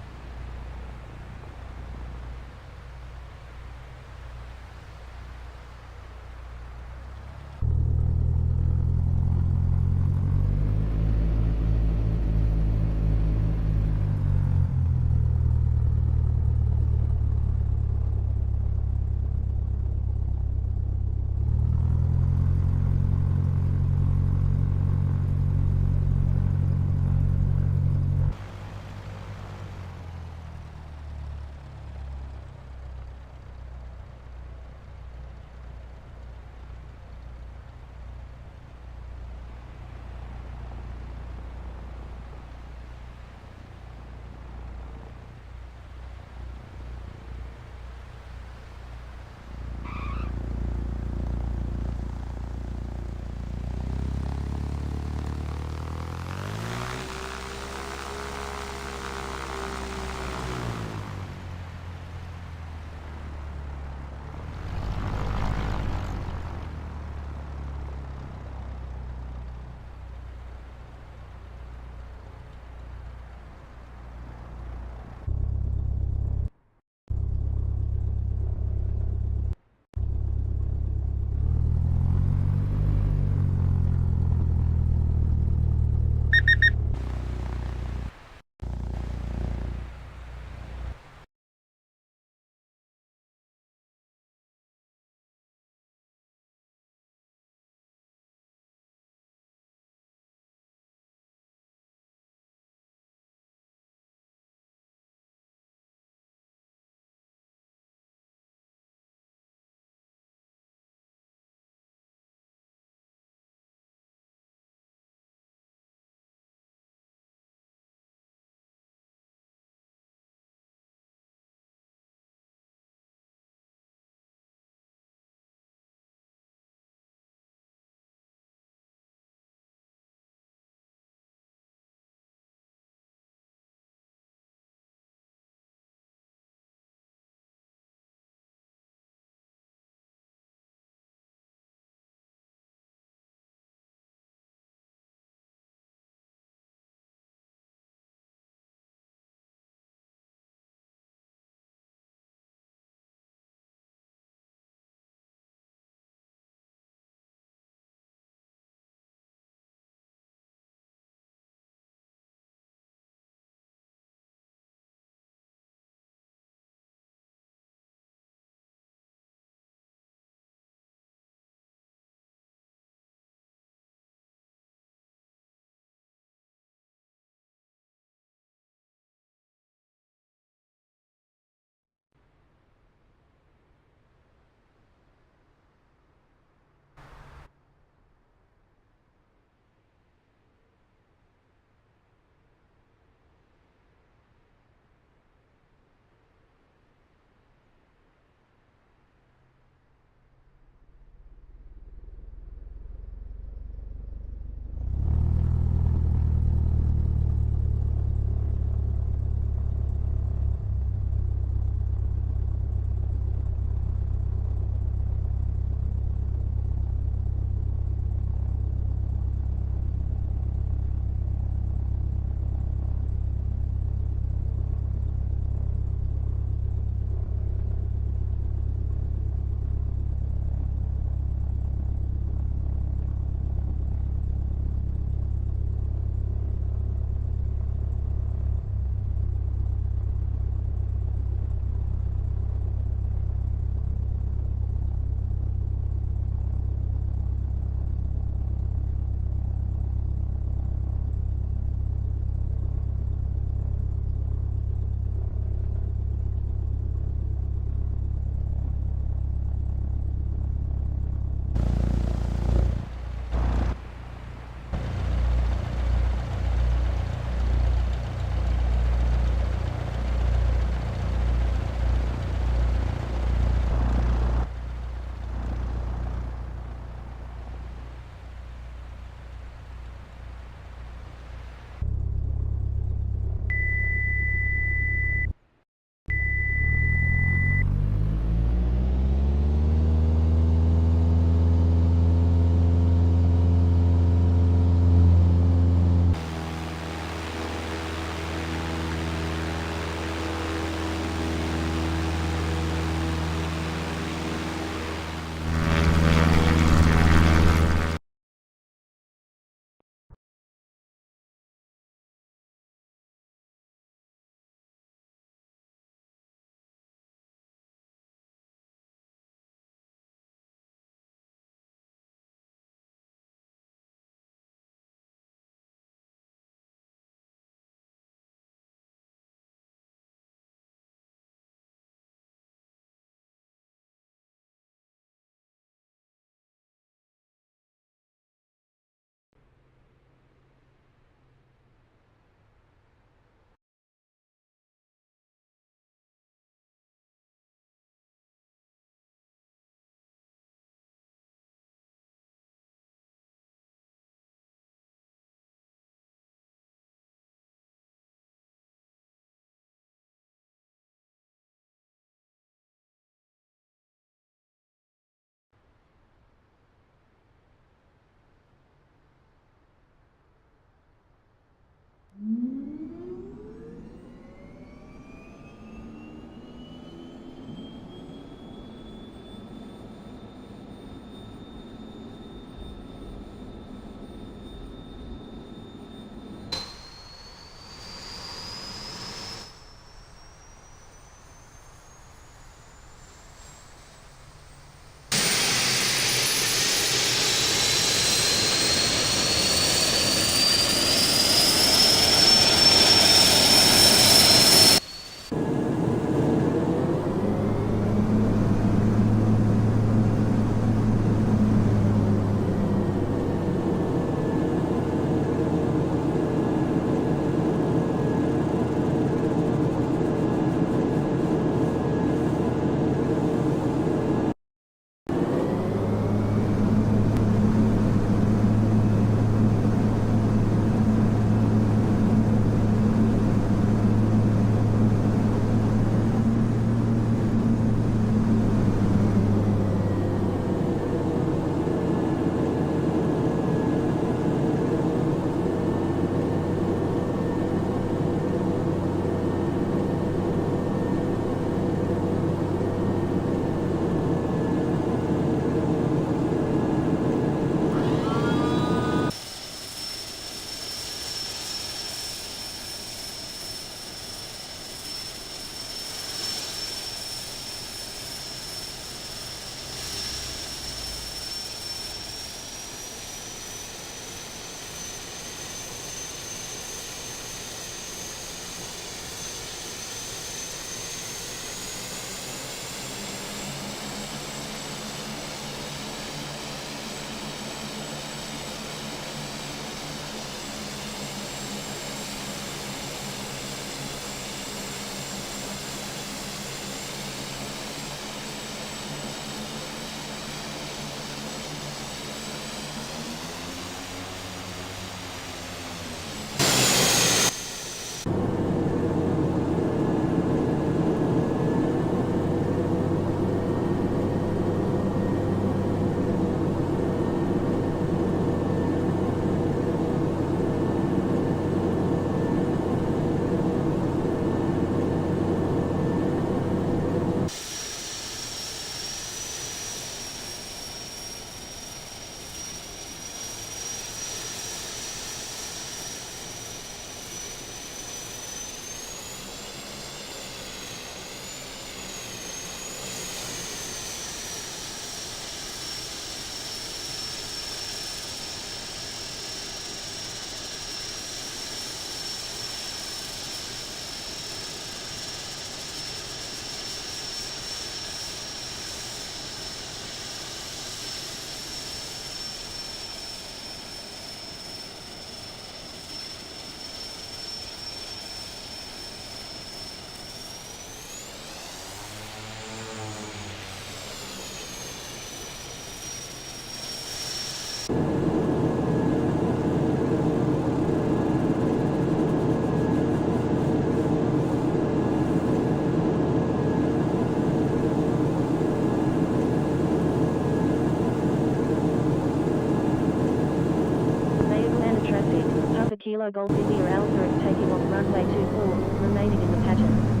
Kilo Golf India Alpha is taking off runway 24, remaining in the pattern.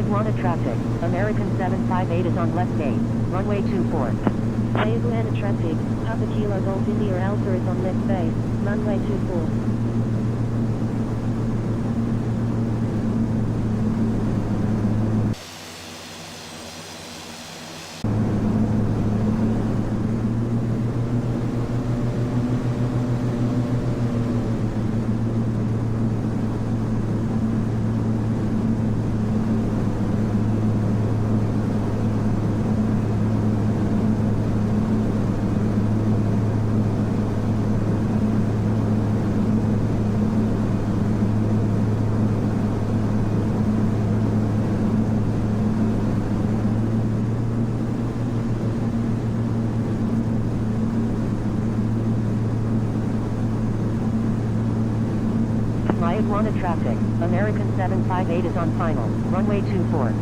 Iguana traffic. American 758 is on left gate. Runway 24. Iguana traffic. Papa Kilo Golf India Alpha is on left base. Runway 24. Iguana traffic. American 758 is on final. Runway 24.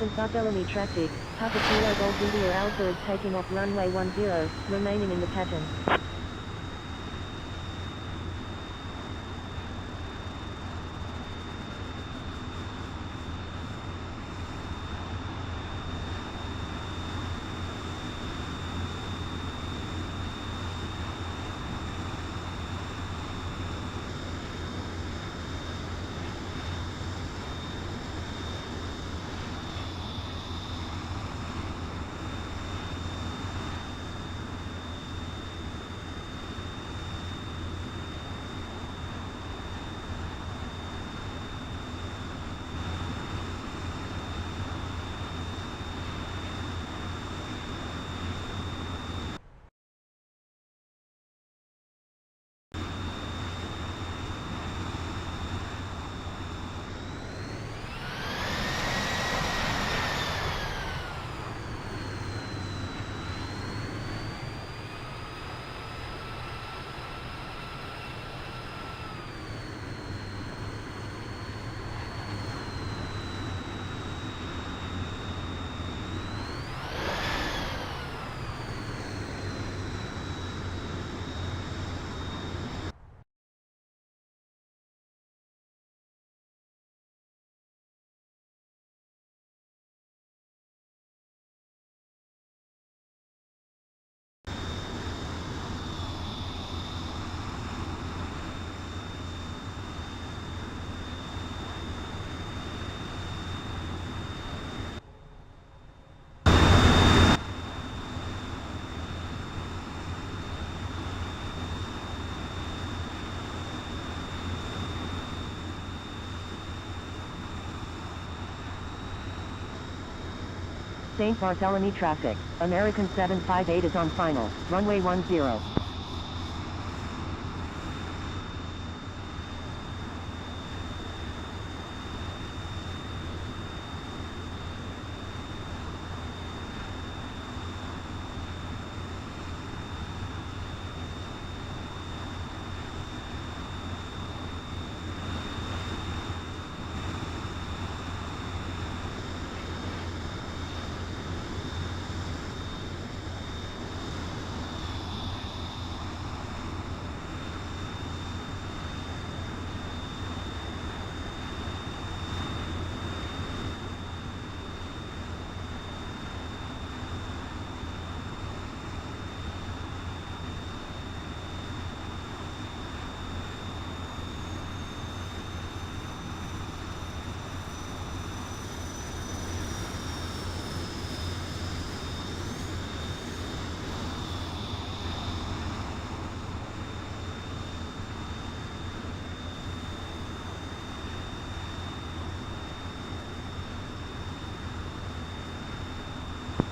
St. Bartholomew traffic, Papa Kilo Golf India Alpha is taking off runway 10, remaining in the pattern. St. Bartholomew traffic, American 758 is on final, runway 10.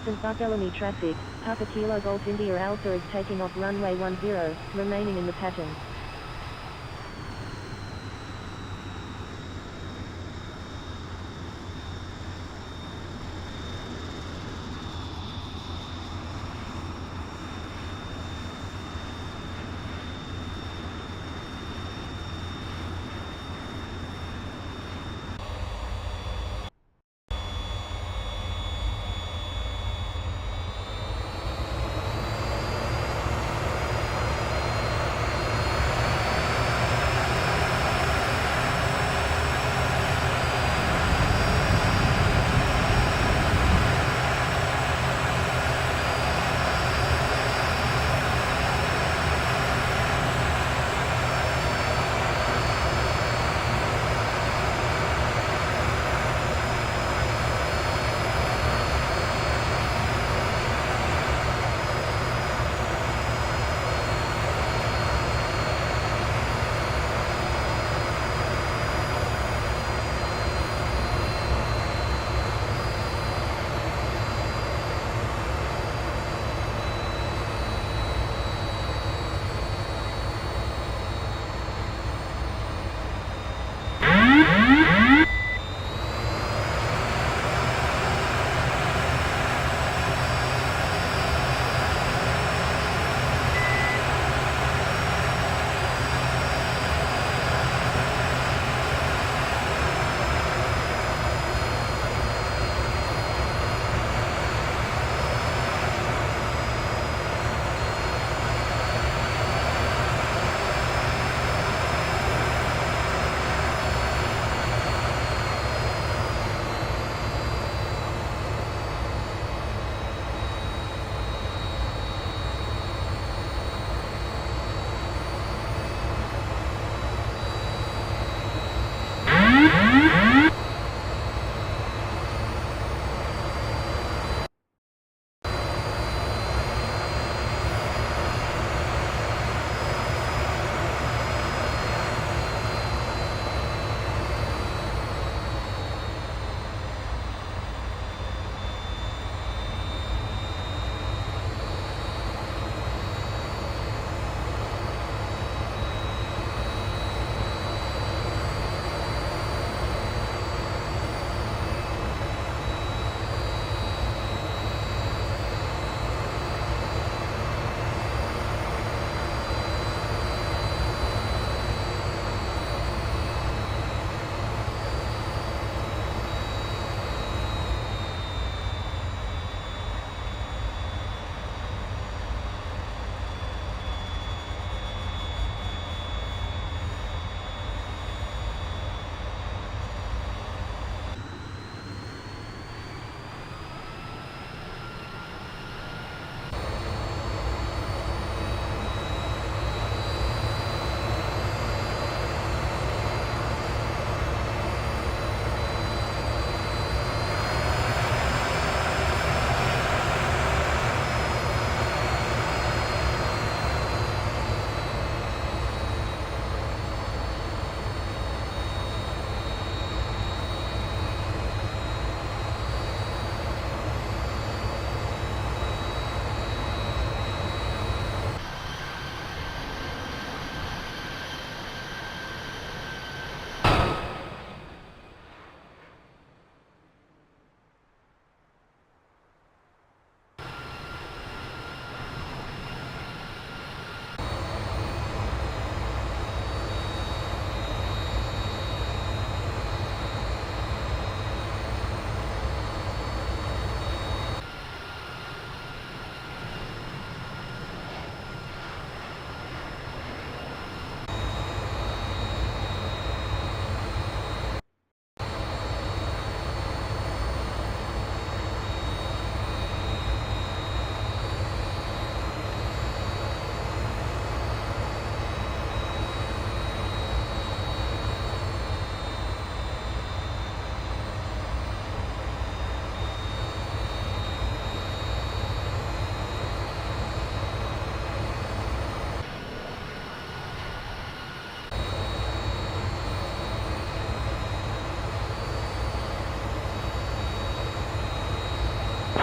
St. Bartholomew traffic, Papa Kilo Golf India Alpha is taking off runway 10, remaining in the pattern.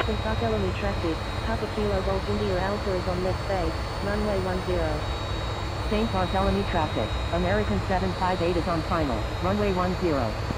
Kentucky Elemi traffic, Papa Kilo Golf India Alpha is on left base, runway 10. St. Bartholomew traffic, American 758 is on final, runway 10.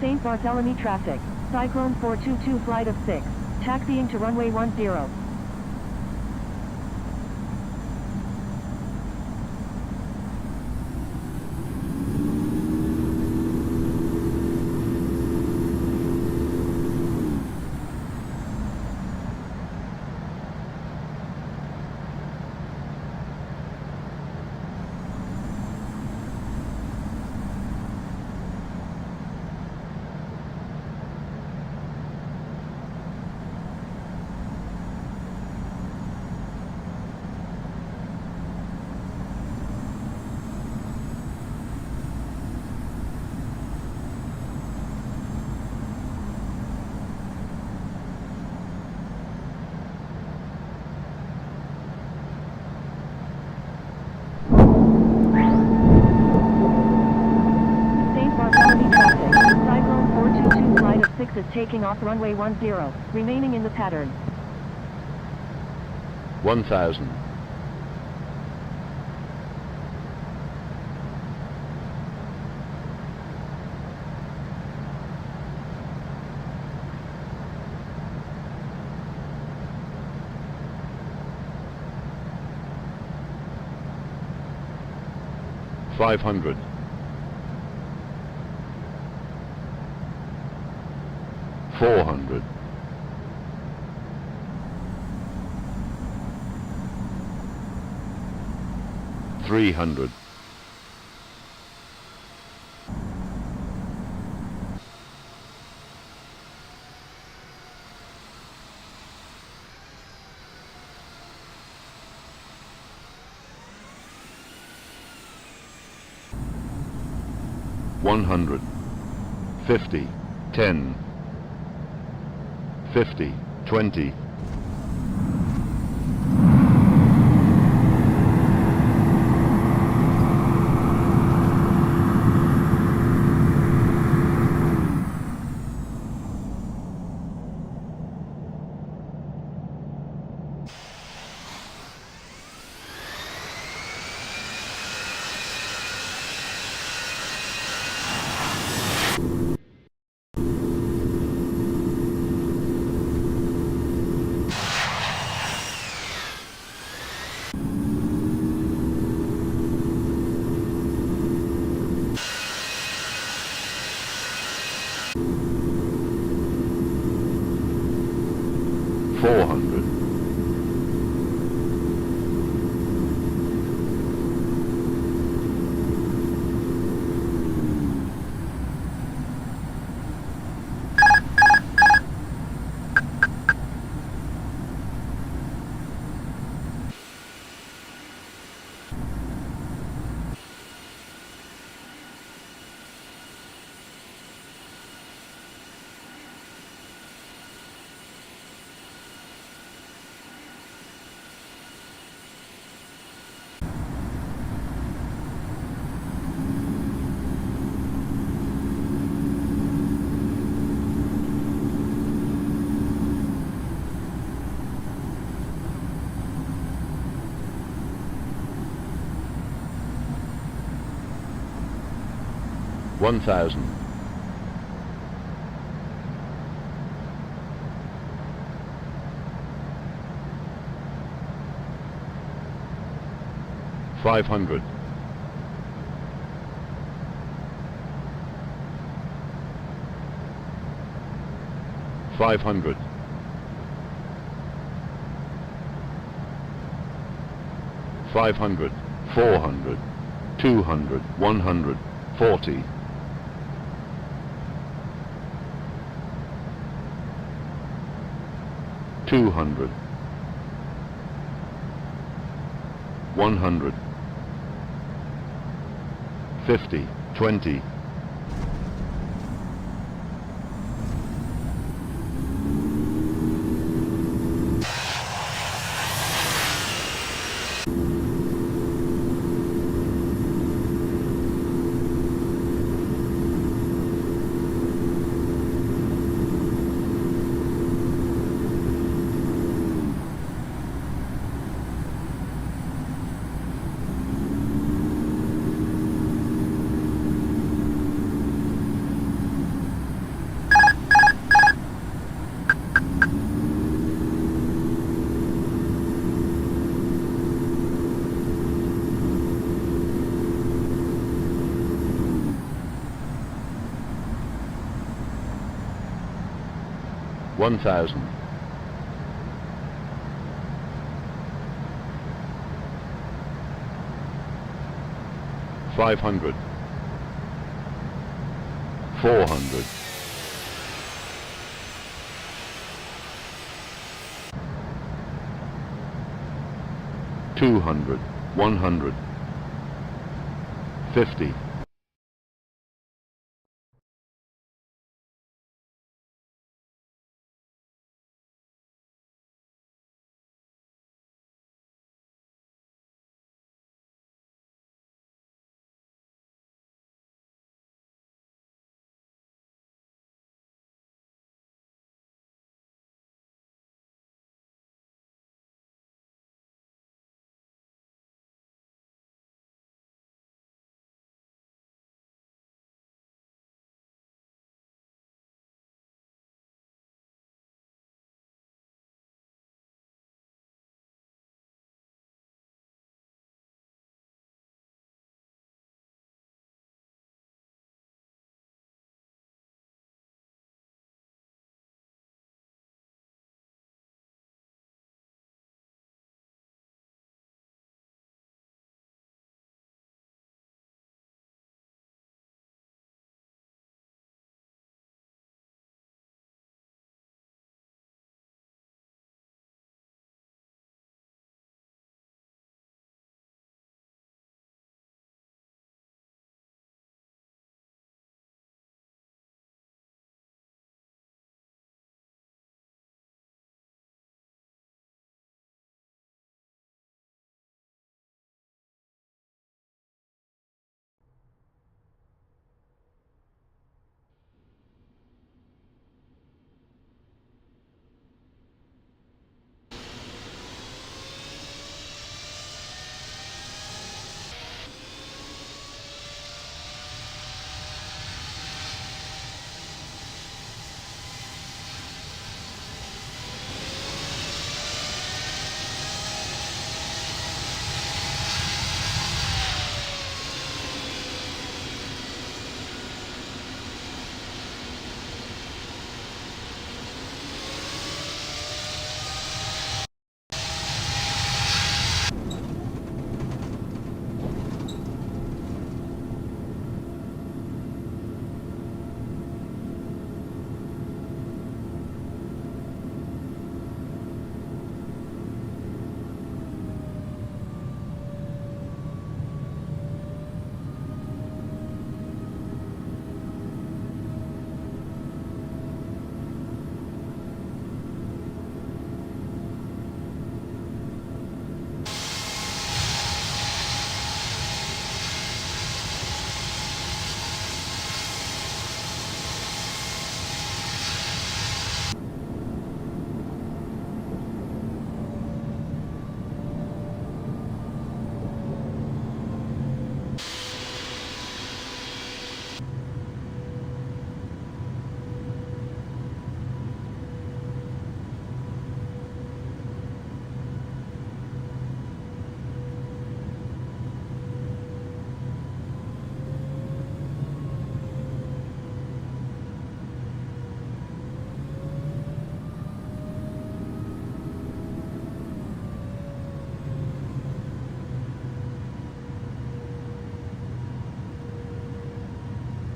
St. Barthélemy traffic. Cyclone 422 flight of 6. Taxiing to runway 10. Is taking off runway 10, remaining in the pattern. 1000. 500. 400. 300. 100. 50. 10. 50, 20. 400. 1000. 500. 500. 500. 400. 200. 100. 40. 200. 100. 50. 20. 1000. 500. 400. 200. 100. 50.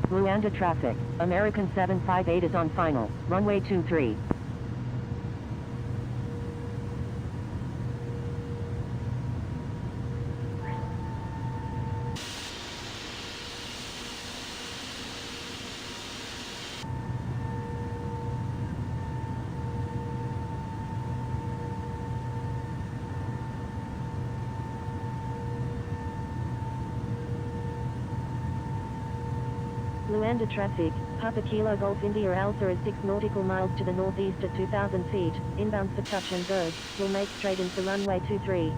Luanda traffic. American 758 is on final. Runway 23. Luanda traffic, Papa Kilo Golf India Alpha is 6 nautical miles to the northeast at 2,000 feet, inbound for touch and go, will make straight into runway 23.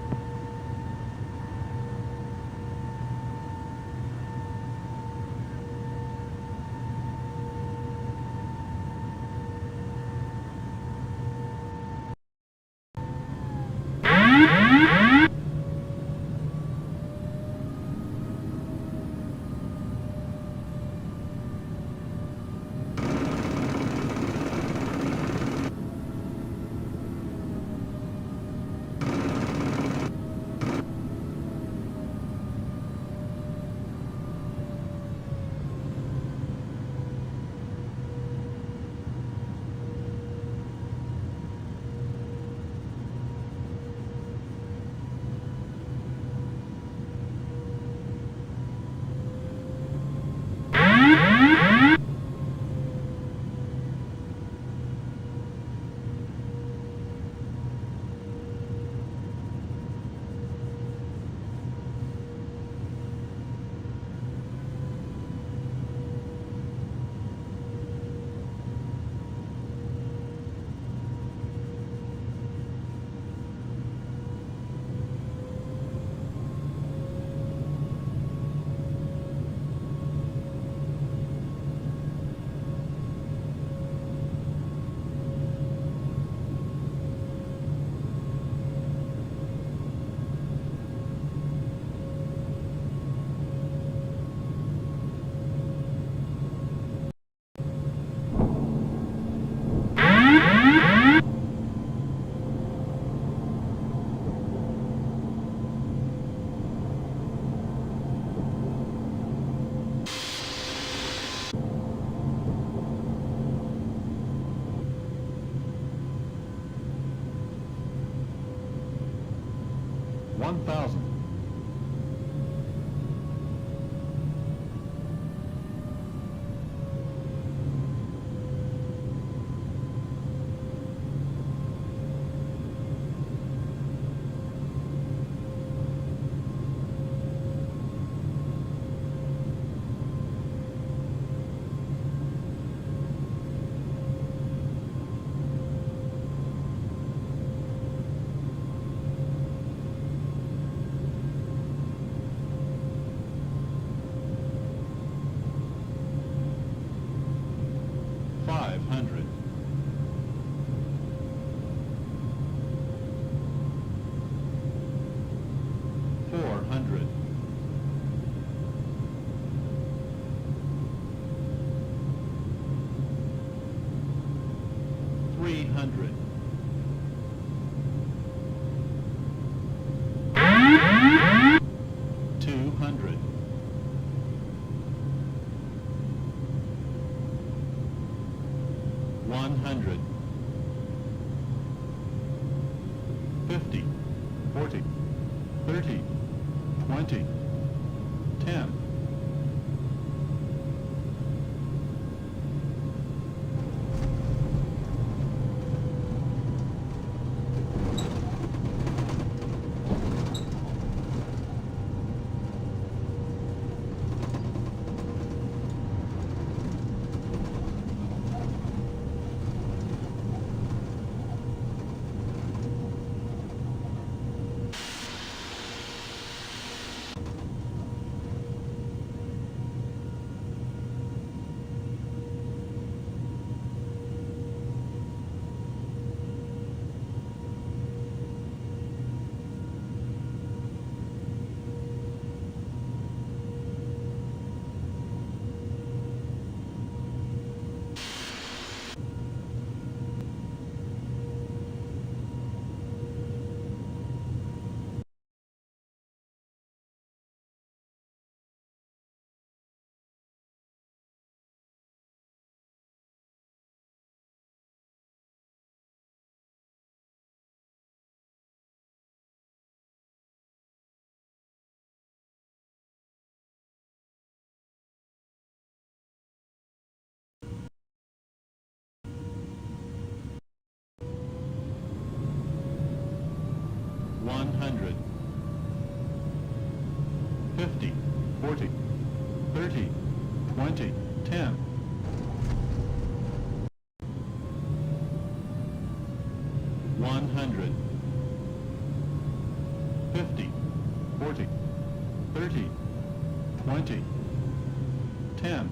One thousand. 500. 400. 300. 200. 100. 50. 40. 30. 20. 10. 100, 50, 40, 30, 20, 10, 100, 50, 40, 30, 20, 10,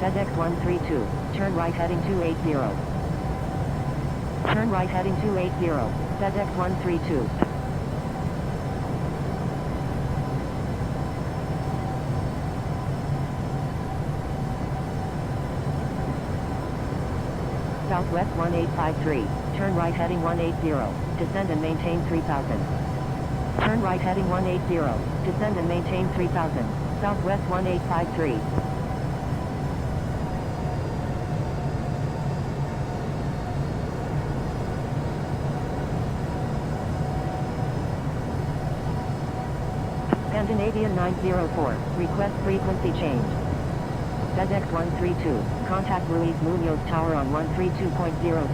FedEx 132, turn right heading 280. Turn right heading 280, FedEx 132. Southwest 1853, turn right heading 180, descend and maintain 3000. Turn right heading 180, descend and maintain 3000, Southwest 1853. Scandinavian 904, request frequency change. FedEx 132, contact Luis Munoz Tower on 132.05.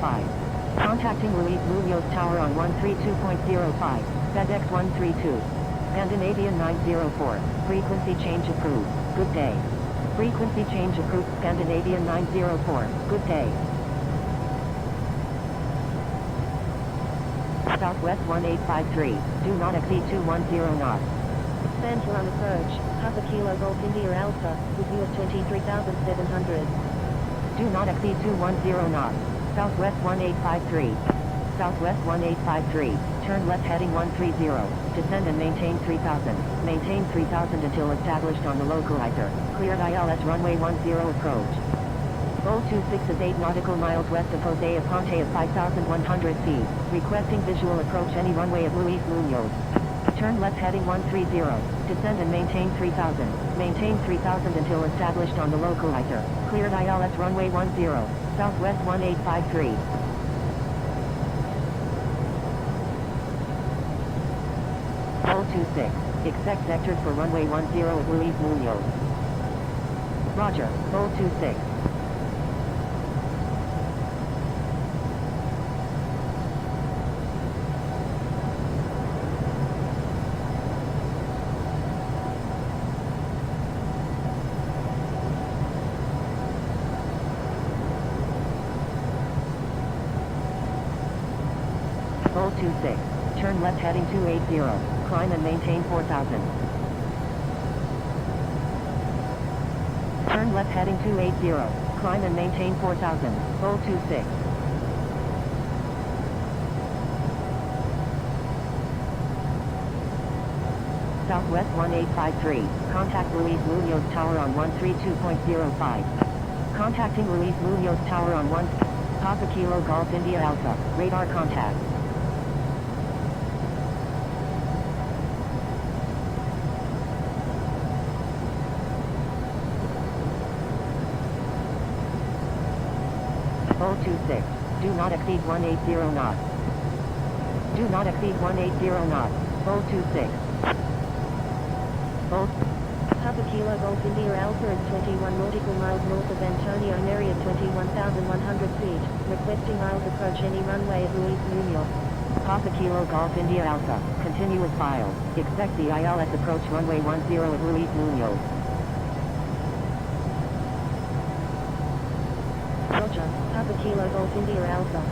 Contacting Luis Munoz Tower on 132.05, FedEx 132. Scandinavian 904, frequency change approved, good day. Frequency change approved, Scandinavian 904, good day. Southwest 1853, do not exceed 210 knots. Center on approach, Papa Kilo Golf India Alpha, with view of 23,700. Do not exceed 210 knots. Southwest 1853. Southwest 1853, turn left heading 130, descend and maintain 3000. Maintain 3000 until established on the localizer. Cleared ILS runway 10 approach. Bowl 26 is 8 nautical miles west of Jose Aponte at 5,100 feet. Requesting visual approach any runway of Luis Munoz. Turn left heading 130, descend and maintain 3000. Maintain 3000 until established on the localizer. Cleared ILS runway 10, Southwest 1853. Bowl 26, expect sectors for runway 10 at Luis Munoz. Roger, Bowl 26. Bowl 26, turn left heading 280, climb and maintain 4000. Turn left heading 280, climb and maintain 4000, Bowl 26. Southwest 1853, contact Luis Munoz Tower on 132.05. Contacting Luis Munoz Tower on 1, Papa Kilo Golf India Alpha, radar contact. Bowl 26, do not exceed 180 knots. Do not exceed 180 knots, Bowl 26. Bowl. Papa Kilo Golf India Alpha is 21 nautical miles north of Antonio Neri at 21,100 feet, requesting miles approach any runway at Luis Munoz. Papa Kilo Golf India Alpha, continuous file, expect the ILS approach runway 10 at Luis Munoz. Roger, Papa Kilo Golf India Alpha.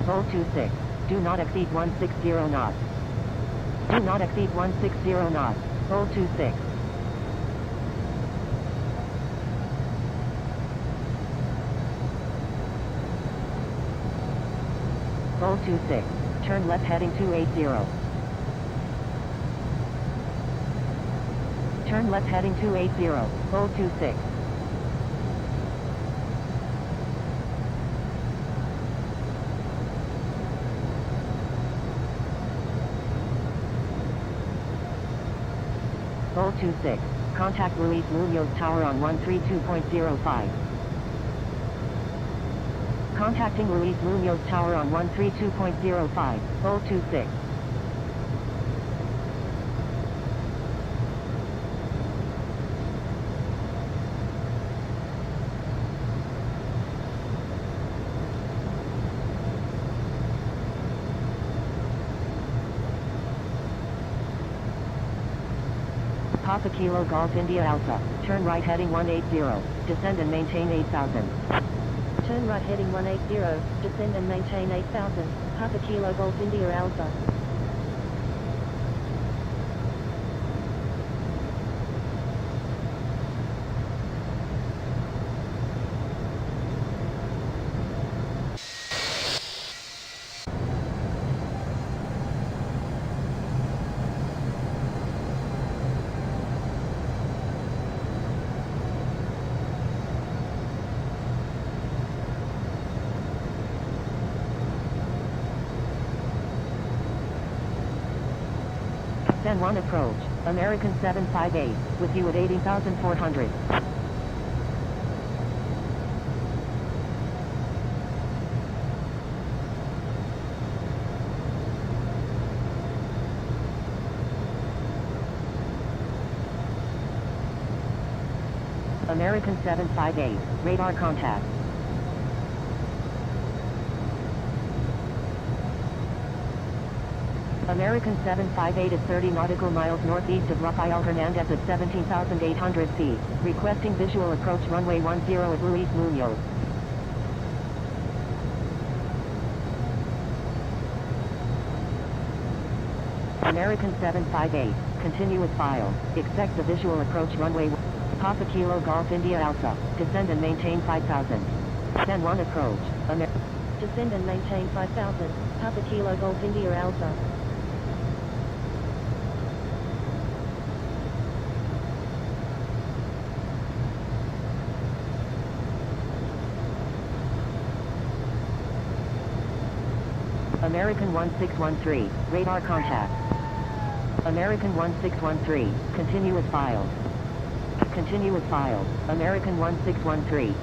Bowl 26, do not exceed 160 knots. Do not exceed 160 knots, Bowl 26. Bowl 26, turn left heading 280. Turn left heading 280, Bowl 26. Bowl 26, Contact Luis Munoz Tower on 132.05. Contacting Luis Munoz Tower on 132.05, 026. Papa Kilo Golf India Alpha, turn right heading 180, descend and maintain 8,000. Turn right heading 180, descend and maintain 8,000, Papa Kilo Golf India Alpha. Then 1 approach, American 758, with you at 80,400. American 758, radar contact. American 758 is 30 nautical miles northeast of Rafael Hernandez at 17,800 feet, requesting visual approach runway 10 at Luis Munoz. American 758, continuous file, expect the visual approach runway Papa Kilo Golf India Alpha, descend and maintain 5,000. Then 1 approach, Descend and maintain 5,000, Papa Kilo Golf India Alpha. American 1613, radar contact. American 1613, continuous files. Continuous files, American 1613.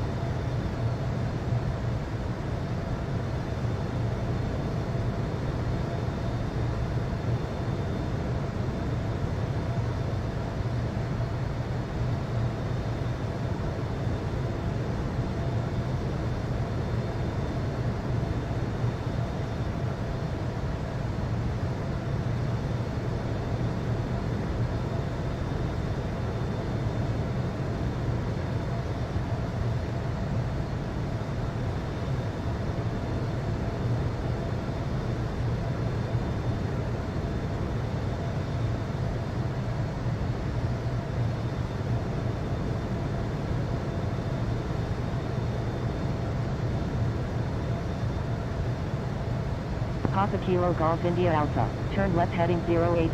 Papa Kilo Golf India Alpha, turn left heading 080.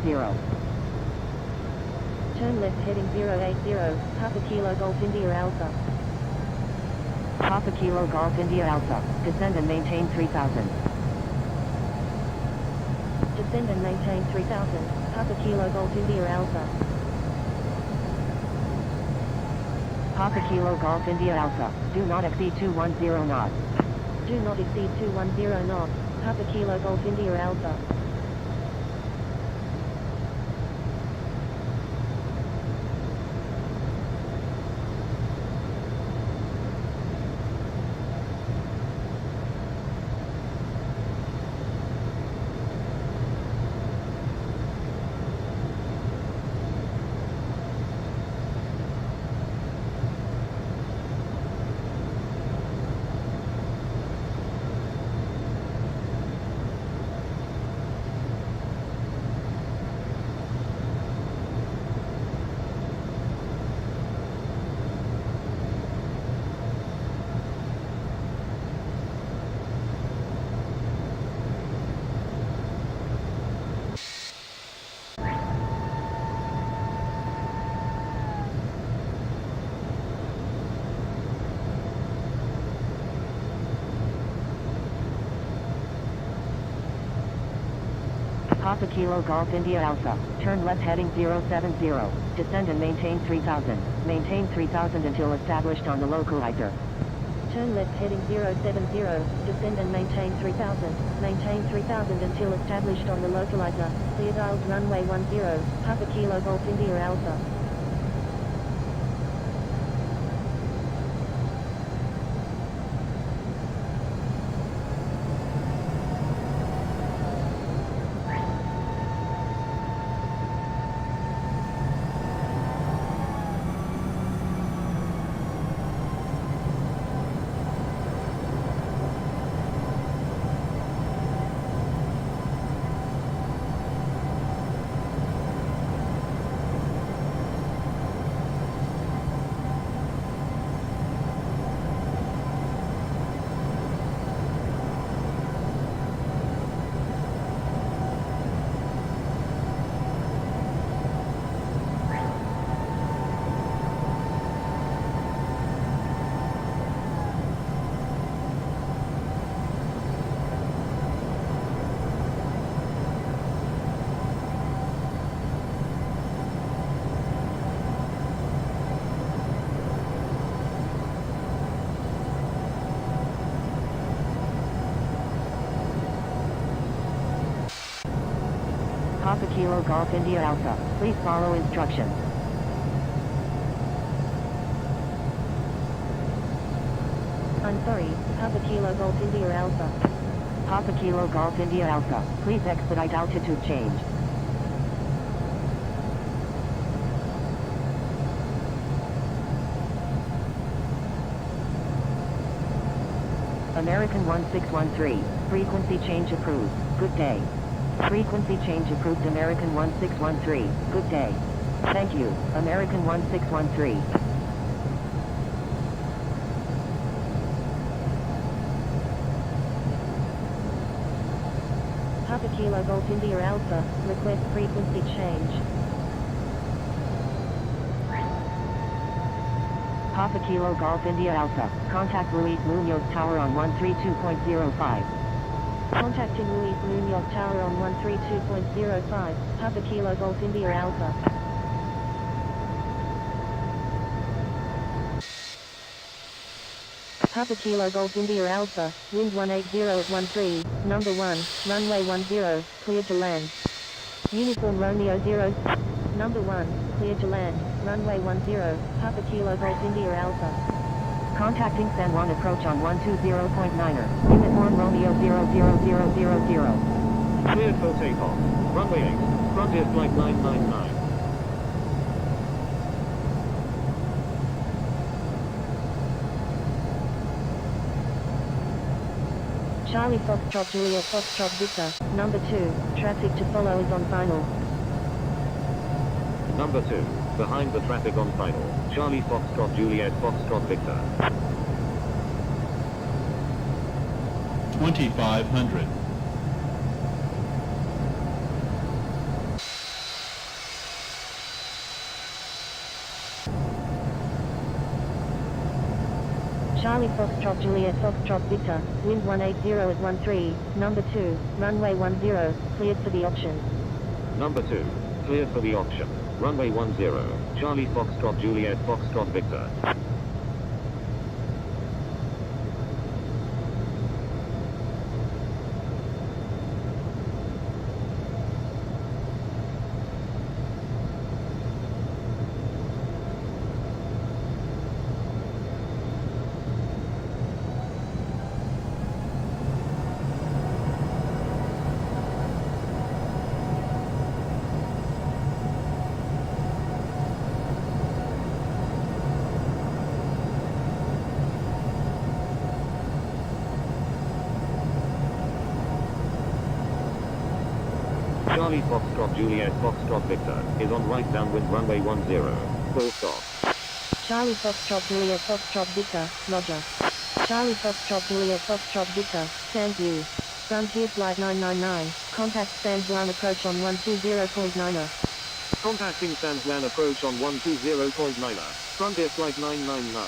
Turn left heading 080, Papa Kilo Golf India Alpha. Papa Kilo Golf India Alpha, descend and maintain 3,000. Descend and maintain 3,000, Papa Kilo Golf India Alpha. Papa Kilo Golf India Alpha, do not exceed 210 knots. Do not exceed 210 knots, Papa Kilo Golf India Alpha. Papa Kilo Golf India Alpha, turn left heading 070, descend and maintain 3000, maintain 3000 until established on the localizer. Turn left heading 070, descend and maintain 3000 until established on the localizer, clear dials runway 10, Papa Kilo Golf India Alpha. Papa Kilo Golf India Alpha, please follow instructions. I'm sorry, Papa Kilo Golf India Alpha. Papa Kilo Golf India Alpha, please expedite altitude change. American 1613, frequency change approved, good day. Frequency change approved American 1613, good day. Thank you, American 1613. Papa Kilo Golf India Alpha, request frequency change. Papa Kilo Golf India Alpha, contact Luis Munoz Tower on 132.05. Contacting Luis Munoz Tower on 132.05, Papa Kilo Golf India Alpha. Papa Kilo Golf India Alpha, wind 180 at 13, number 1, runway 10, cleared to land. Uniform Romeo 0, number 1, cleared to land, runway 10, Papa Kilo Golf India Alpha. Contacting San Juan approach on 120.9er, Uniform Romeo 00000. Cleared for takeoff. Runway 8, Frontier Flight 999. Charlie Foxtrot Juliet Foxtrot Victor, number 2, traffic to follow is on final. Number 2, behind the traffic on final, Charlie Foxtrot Juliet Foxtrot Victor. 2500. Charlie Foxtrot Juliet Foxtrot Victor, wind 180 at 13, number 2, runway 10, cleared for the option. Number 2, cleared for the option, runway 10, Charlie Foxtrot Juliet Foxtrot Victor. Charlie Foxtrot Juliet Foxtrot Victor is on right downwind runway 10, full stop. Charlie Foxtrot Juliet Foxtrot Victor, roger. Charlie Foxtrot Juliet Foxtrot Victor, stand you. Frontier Flight 999, contact San Juan approach on 120.9er. Contacting San Juan approach on 120.9er, Frontier Flight 999.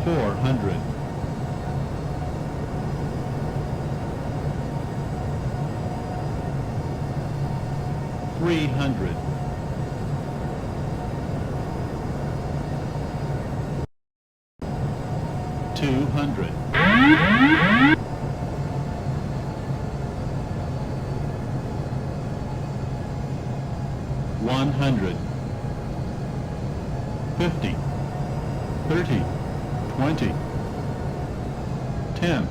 400. 300. 200. 100. 50. 30. 20. 10.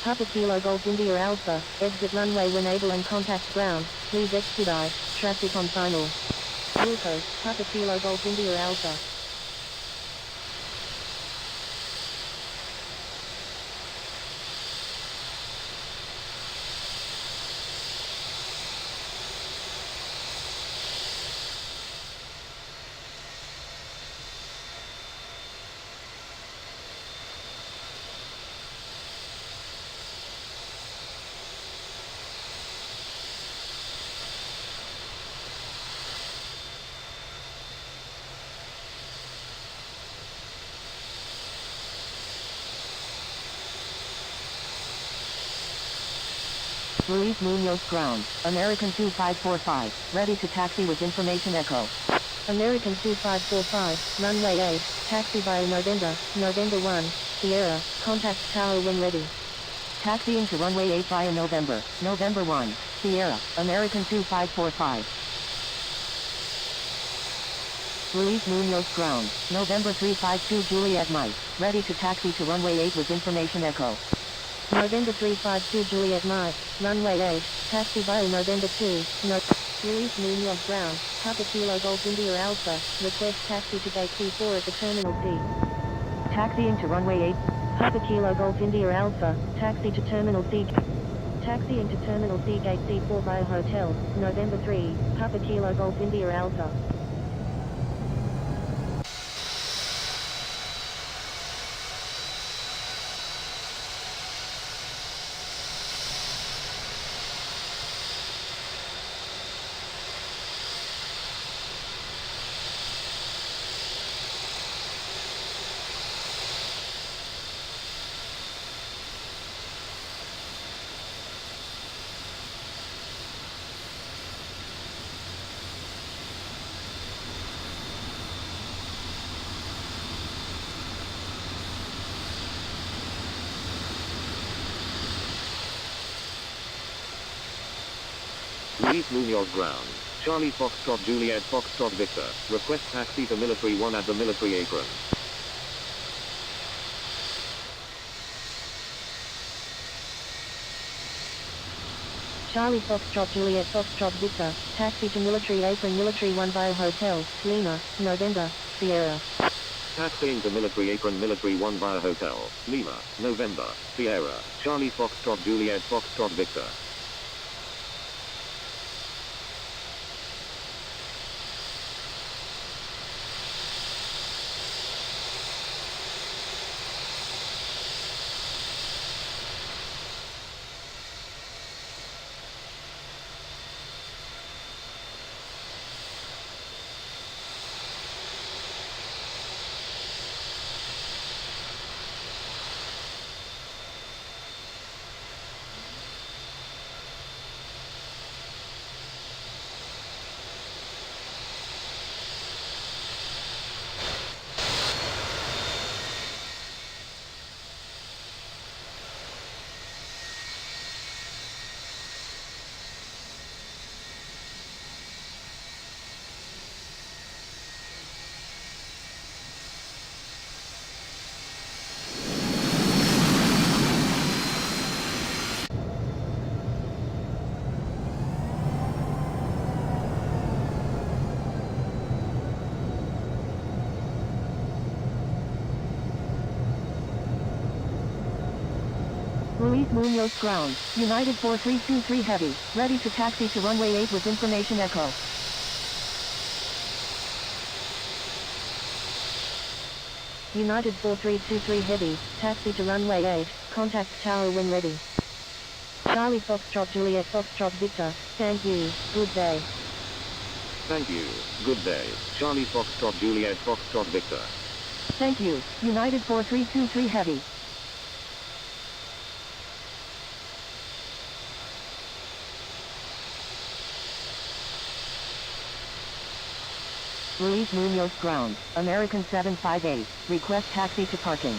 Papa Kilo Golf India Alpha, exit runway when able and contact ground, please expedite, traffic on final. Wilco, Papa Kilo Golf India Alpha. Luis Munoz ground, American 2545, ready to taxi with information echo. American 2545, runway 8, taxi via November, November 1, Sierra, contact tower when ready. Taxiing to runway 8 via November, November 1, Sierra, American 2545. Luis Munoz ground, November 352 Juliet Mike, ready to taxi to runway 8 with information echo. November 352 Juliet Mike, runway 8, taxi via November 2, Luis Munoz ground, Papa Kilo Golf India Alpha, request taxi to gate C4 at the Terminal C. Taxiing to runway 8, Papa Kilo Golf India Alpha, taxi to Terminal C. Taxiing to Terminal C gate C4 via hotel, November 3, Papa Kilo Golf India Alpha. Luis Munoz ground, Charlie Foxtrot Juliet Foxtrot Victor, request taxi to Military 1 at the military apron. Charlie Foxtrot Juliet Foxtrot Victor, taxi to Military Apron Military 1 via Hotel, Lima, November, Sierra. Taxiing to Military Apron Military 1 via Hotel, Lima, November, Sierra, Charlie Foxtrot Juliet Foxtrot Victor. Luis Munoz ground. United 4323 Heavy. Ready to taxi to runway 8 with information echo. United 4323 Heavy, taxi to runway 8, contact tower when ready. Charlie Foxtrot Juliet Foxtrot Victor, thank you, good day. Thank you. Good day. Charlie Foxtrot Juliet Foxtrot Victor. Thank you. United 4323 Heavy. Luis Munoz ground. American 758. Request taxi to parking.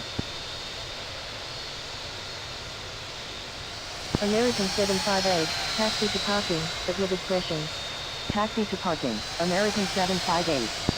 American 758, taxi to parking, at your discretion. Taxi to parking. American 758.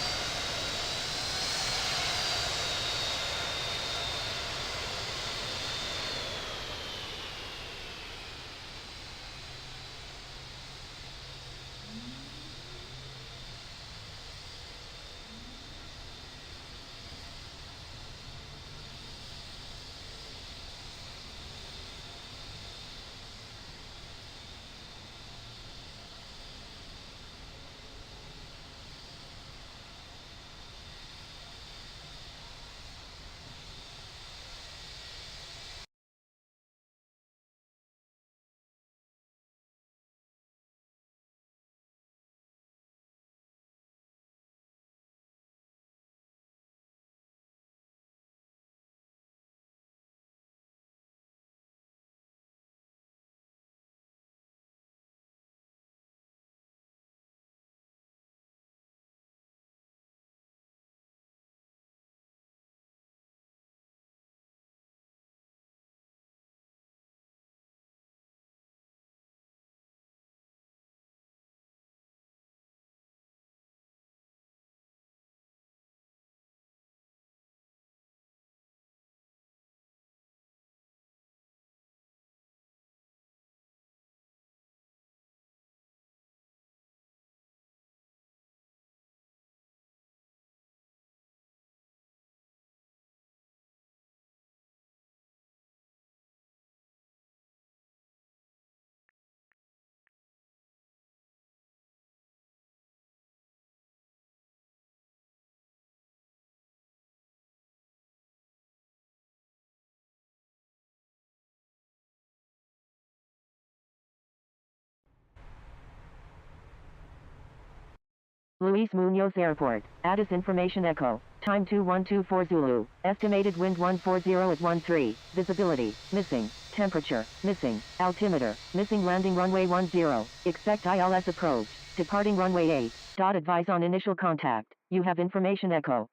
Luis Munoz Airport. Addis Information Echo. Time 2124 Zulu. Estimated wind 140 at 13. Visibility. Missing. Temperature. Missing. Altimeter. Missing landing runway 10. Expect ILS approach. Departing runway 8. Advise on initial contact. You have information echo.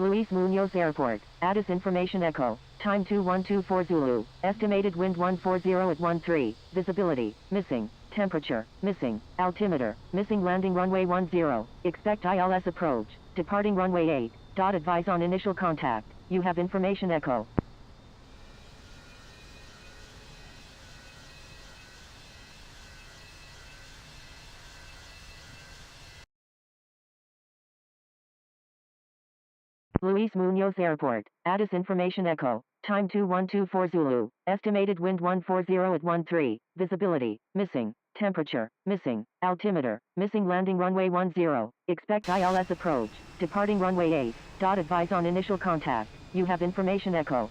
Luis Munoz Airport. Addis Information Echo. Time 2124 Zulu. Estimated wind 140 at 13. Visibility. Missing. Temperature. Missing. Altimeter. Missing landing runway 10. Expect ILS approach. Departing runway 8. Advise on initial contact. You have information echo. Luis Munoz Airport. Addis Information Echo. Time 2124 Zulu. Estimated wind 140 at 13. Visibility. Missing. Temperature. Missing. Altimeter. Missing landing runway 10. Expect ILS approach. Departing runway 8. Advise on initial contact. You have information echo.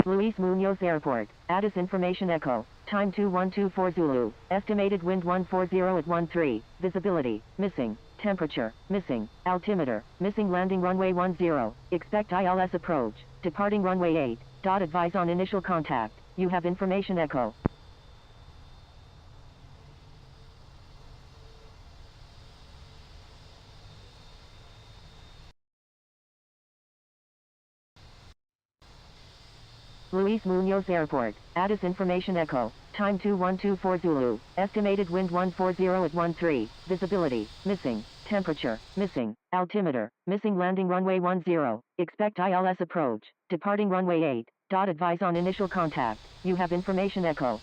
Luis Munoz Airport. Addis Information Echo. Time 2124 Zulu. Estimated wind 140 at 13. Visibility. Missing. Temperature. Missing. Altimeter. Missing landing runway 10. Expect ILS approach. Departing runway 8. Advise on initial contact. You have information echo. Luis Munoz Airport. Addis Information Echo. Time 2124 Zulu. Estimated wind 140 at 13. Visibility. Missing. temperature, missing, altimeter, missing landing runway 10, expect ILS approach, departing runway 8, advise on initial contact, you have information echo.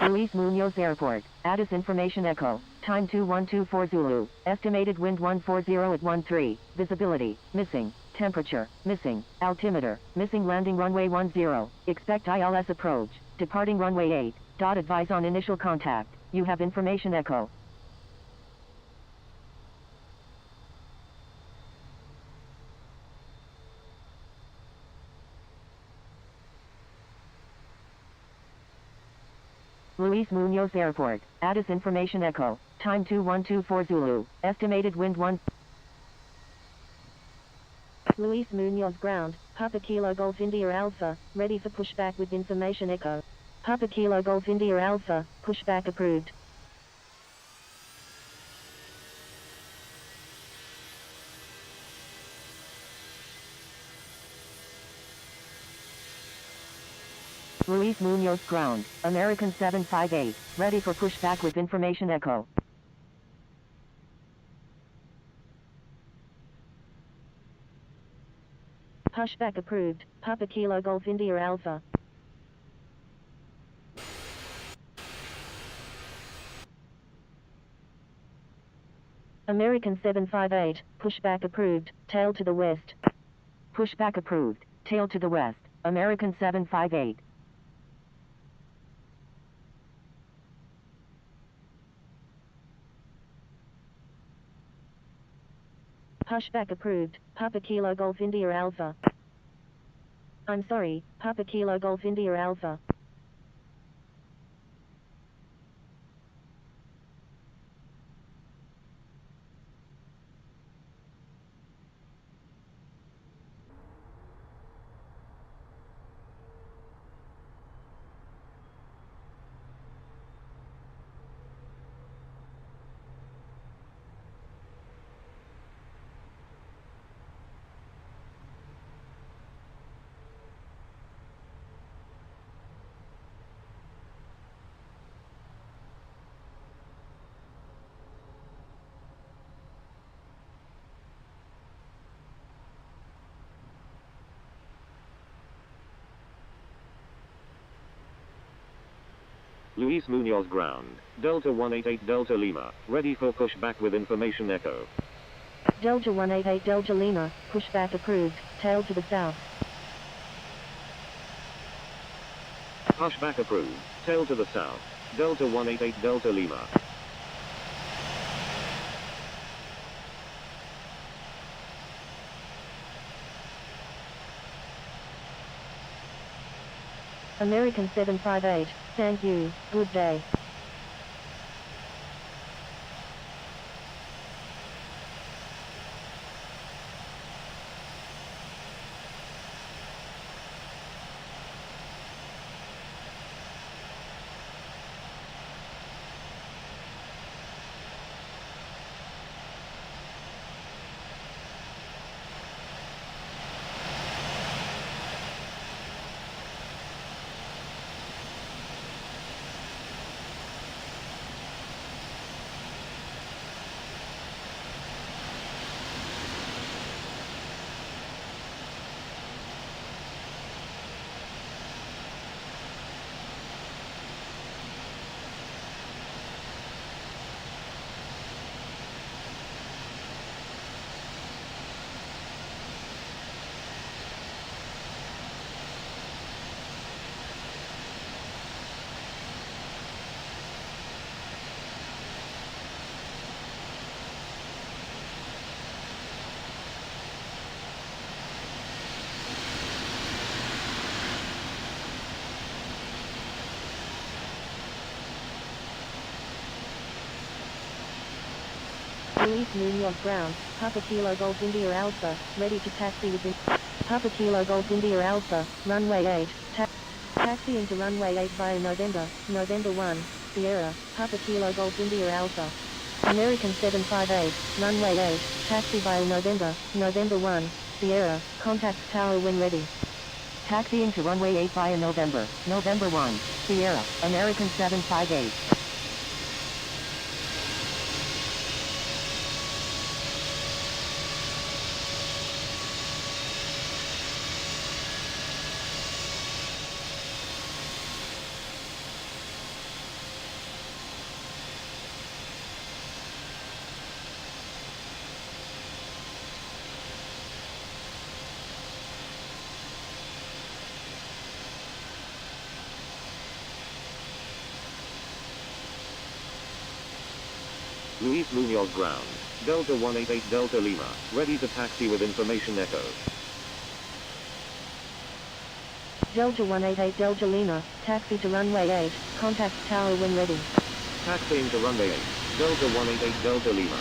Luis Munoz Airport, Addis Information Echo, time 2124 Zulu, estimated wind 140 at 13, visibility, missing, temperature, missing, altimeter, missing landing runway 10, expect ILS approach, departing runway 8, advise on initial contact, you have information echo. Luis Munoz Airport, Addis Information Echo, time 2124 Zulu, estimated wind 1. Luis Munoz ground, Papa Kilo Golf India Alpha, ready for pushback with information echo. Papa Kilo Golf India Alpha, pushback approved. Luis Munoz ground, American 758, ready for pushback with information echo. Pushback approved, Papa Kilo Golf India Alpha. American 758, pushback approved, tail to the west. Pushback approved, tail to the west, American 758. Pushback approved, Papa Kilo Golf India Alpha. I'm sorry, Papa Kilo Golf India Alpha. Luis Munoz ground, Delta 188 Delta Lima, ready for pushback with information echo. Delta 188 Delta Lima, pushback approved, tail to the south. Pushback approved, tail to the south, Delta 188 Delta Lima. American 758, thank you, good day. Luis Munoz ground, Papa Kilo Golf India Alpha, ready to taxi within. Papa Kilo Golf India Alpha, runway 8, taxiing to runway 8 via November 1, Sierra, Papa Kilo Golf India Alpha. American 758, runway 8, taxi via November 1, Sierra, contact tower when ready. Taxiing to runway 8 via November. November 1, Sierra, American 758. Luis Munoz ground. Delta 188 Delta Lima, ready to taxi with information echo. Delta 188 Delta Lima, taxi to runway 8, contact tower when ready. Taxiing to runway 8, Delta 188 Delta Lima.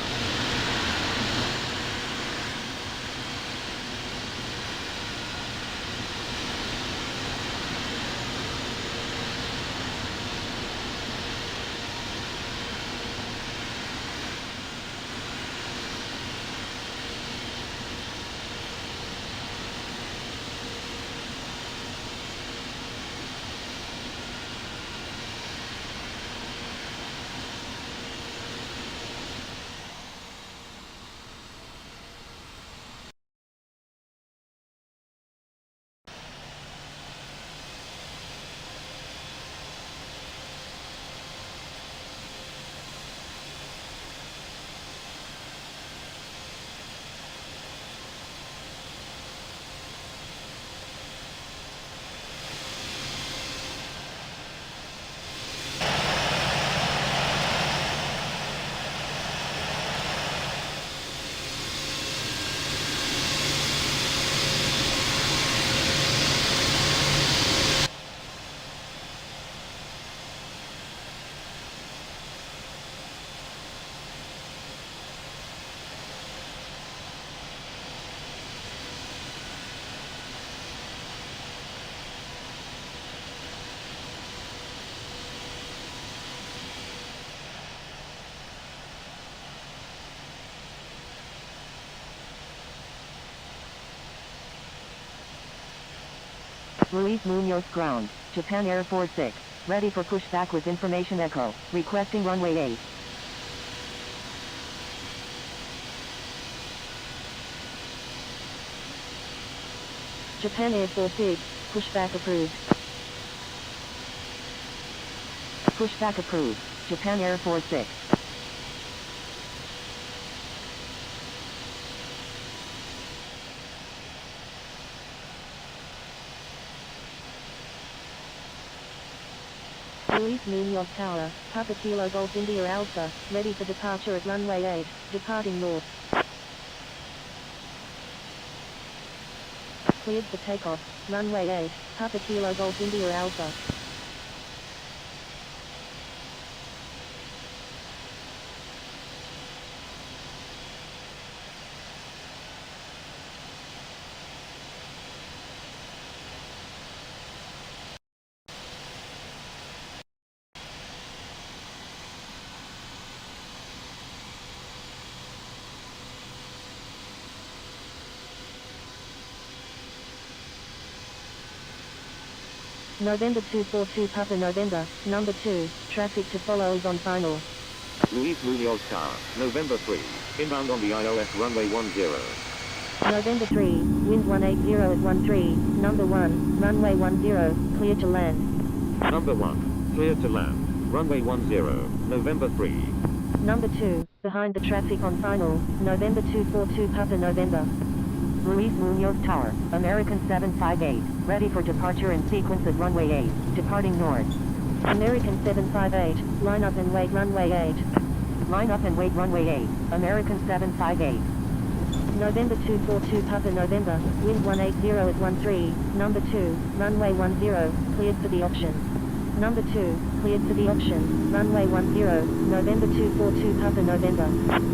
Luis Munoz ground, Japan Air 46, ready for pushback with information echo, requesting runway 8. Japan Air 46, pushback approved. Pushback approved, Japan Air 46. Luis Munoz Tower, Papa Kilo Golf India Alpha, ready for departure at runway 8, departing north. Cleared for takeoff, runway 8, Papa Kilo Golf India Alpha. November 242 Papa November, number 2, traffic to follow is on final. Luis Munoz Tower, November 3, inbound on the ILS runway 10. November 3, wind 180 at 13, number 1, runway 10, clear to land. Number 1, clear to land, runway 10, November 3. Number 2, behind the traffic on final, November 242 Papa November. Luis Munoz Tower, American 758, ready for departure in sequence at runway 8, departing north. American 758, line up and wait runway 8. Line up and wait runway 8, American 758. November 242 Papa November, wind 180 at 13, number 2, runway 10, cleared for the option. Number 2, cleared for the option, runway 10, November 242 Papa November.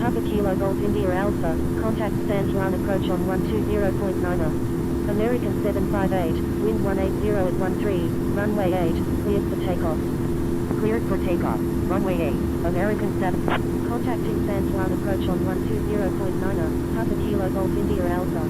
Papa Kilo Golf India Alpha, contact San Juan approach on 120.90. American 758, wind 180 at 13, runway 8, cleared for takeoff. Cleared for takeoff. Runway 8. American 7. Contacting San Juan approach on 120.9, Papa Kilo Golf India Alpha.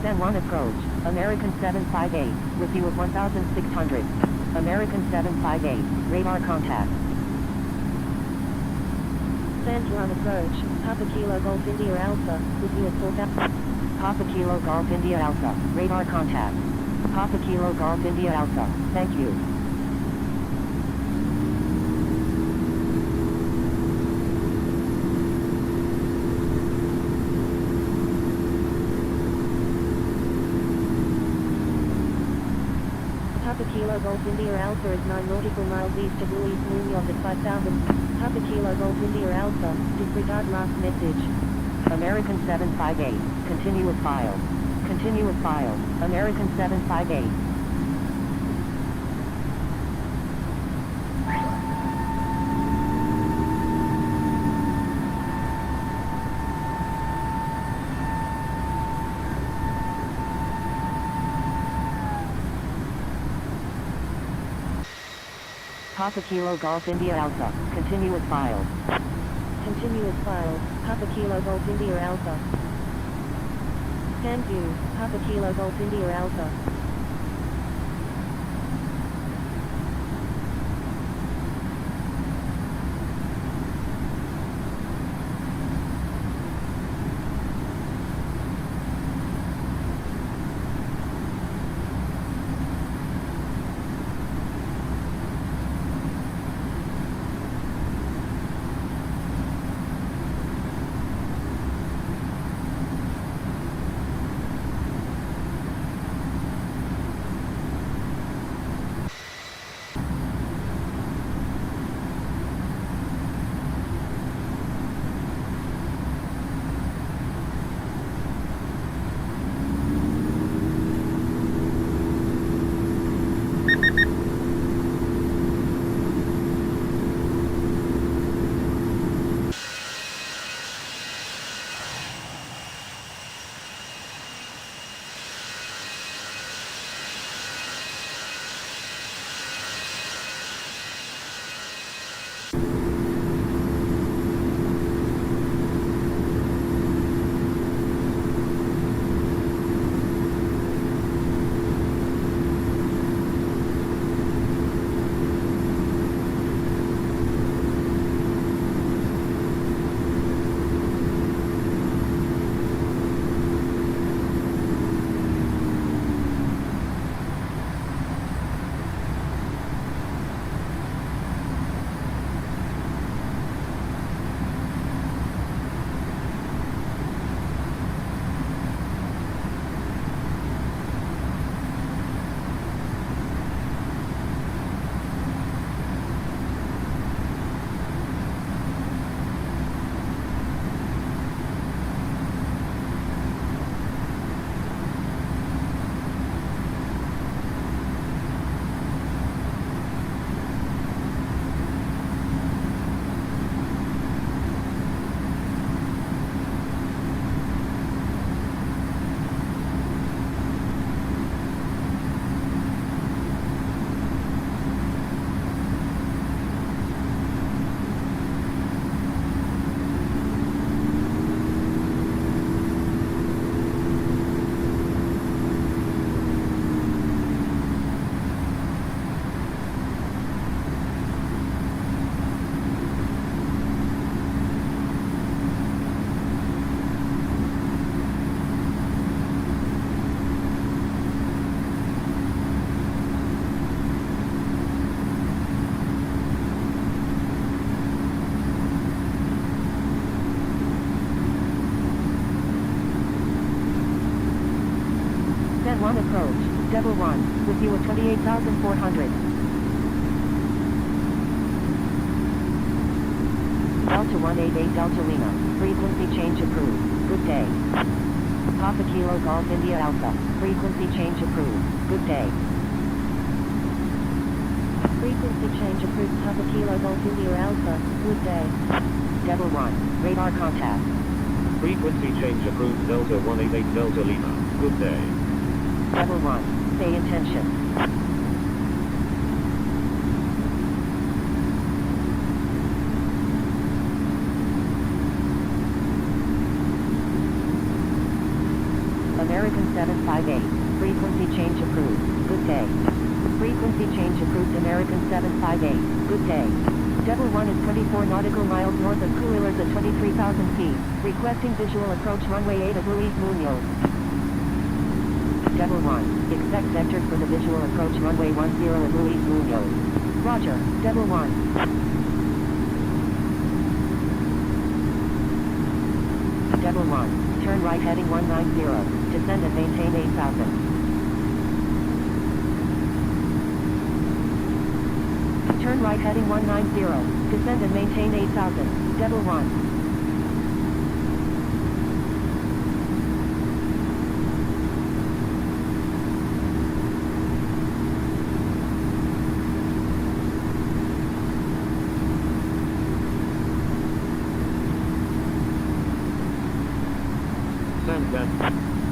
San Juan approach. American 758. With view of 1,600. American 758. Radar contact. San Juan approach, Papa Kilo Golf India Alpha, with view of 4,000. Papa Kilo Golf India Alpha. Radar contact. Papa Kilo Golf India Alpha. Thank you. Papa Kilo Golf India Alpha is 9 nautical miles east of Luis Munoz at 5,000. Papa Kilo Golf India Alpha, disregard last message. American 758. Continue with file. Continue with file. American 758. Papa Kilo Golf India Alpha. Continue with file. Continuous file, Papa Kilo Golf India Alpha. Scan view, Papa Kilo Golf India Alpha. 1 approach, Devil 1, with you at 28,400. Delta 188 Delta Lima, frequency change approved, good day. Papa Kilo Golf India Alpha, frequency change approved, good day. Frequency change approved Papa Kilo Golf India Alpha, good day. Devil 1, radar contact. Frequency change approved Delta 188 Delta Lima, good day. Devil 1, say intention. American 758, frequency change approved, good day. Frequency change approved American 758, good day. Devil 1 is 24 nautical miles north of Coolillers at 23,000 feet, requesting visual approach runway 8 at Luis Munoz. Devil 1, expect vectors for the visual approach runway 10 at Luis Munoz. Roger, Devil 1. Devil 1, turn right heading 190, descend and maintain 8,000. Turn right heading 190, descend and maintain 8,000, Devil 1.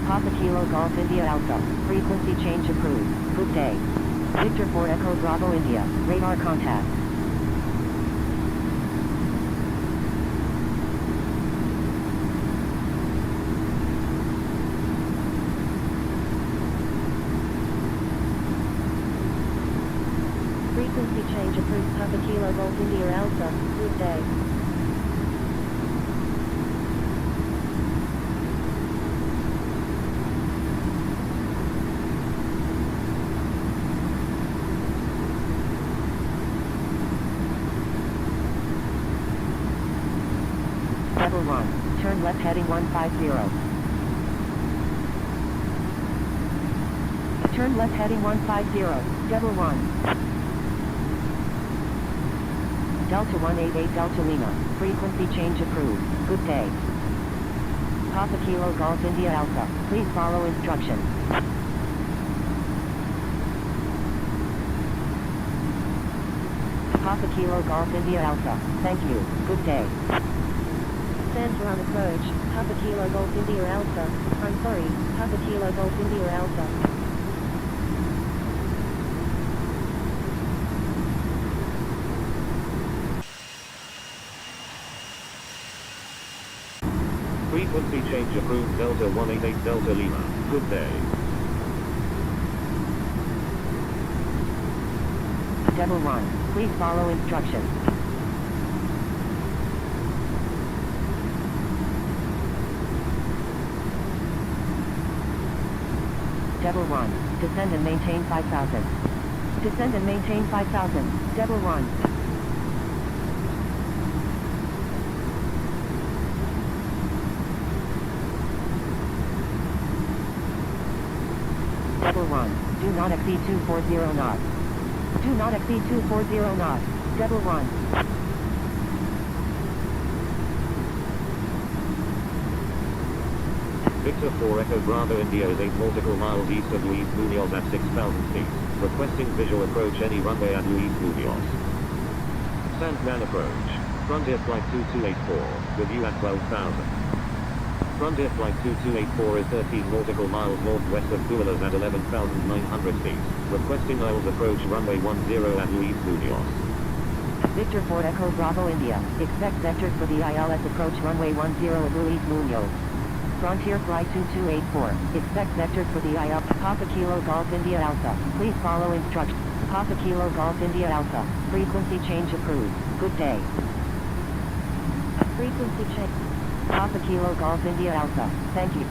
Papa Kilo Golf India Alpha, frequency change approved, good day. Victor 4 Echo Bravo India, radar contact. Frequency change approved Papa Kilo Golf India Alpha, good day. Devil 1, turn left heading 150. Turn left heading 150, Devil 1. Delta 188 Delta Lima, frequency change approved, good day. Papa Kilo Golf India Alpha, please follow instructions. Papa Kilo Golf India Alpha, thank you, good day. Center on approach, Papa Kilo Golf India Alpha, I'm sorry, Papa Kilo Golf India Alpha. Frequency change approved Delta 188 Delta Lima, good day. Devil 1, please follow instructions. Devil 1, descend and maintain 5,000. Descend and maintain 5,000, Devil 1. Devil 1, do not exceed 240 knots. Do not exceed 240 knots, Devil 1. Victor 4 Echo Bravo India is 8 nautical miles east of Luis Munoz at 6,000 feet, requesting visual approach any runway at Luis Munoz. Sandman approach, Frontier Flight 2284, with you at 12,000. Frontier Flight 2284 is 13 nautical miles northwest of Coolillers at 11,900 feet, requesting Isles approach runway 10 at Luis Munoz. Victor 4 Echo Bravo India, expect vectors for the ILS approach runway 10 at Luis Munoz. Frontier Flight 2284, expect vectors for the ILS. Papa Kilo Golf India Alpha, please follow instructions. Papa Kilo Golf India Alpha, frequency change approved, good day. Frequency change. Papa Kilo Golf India Alpha, thank you.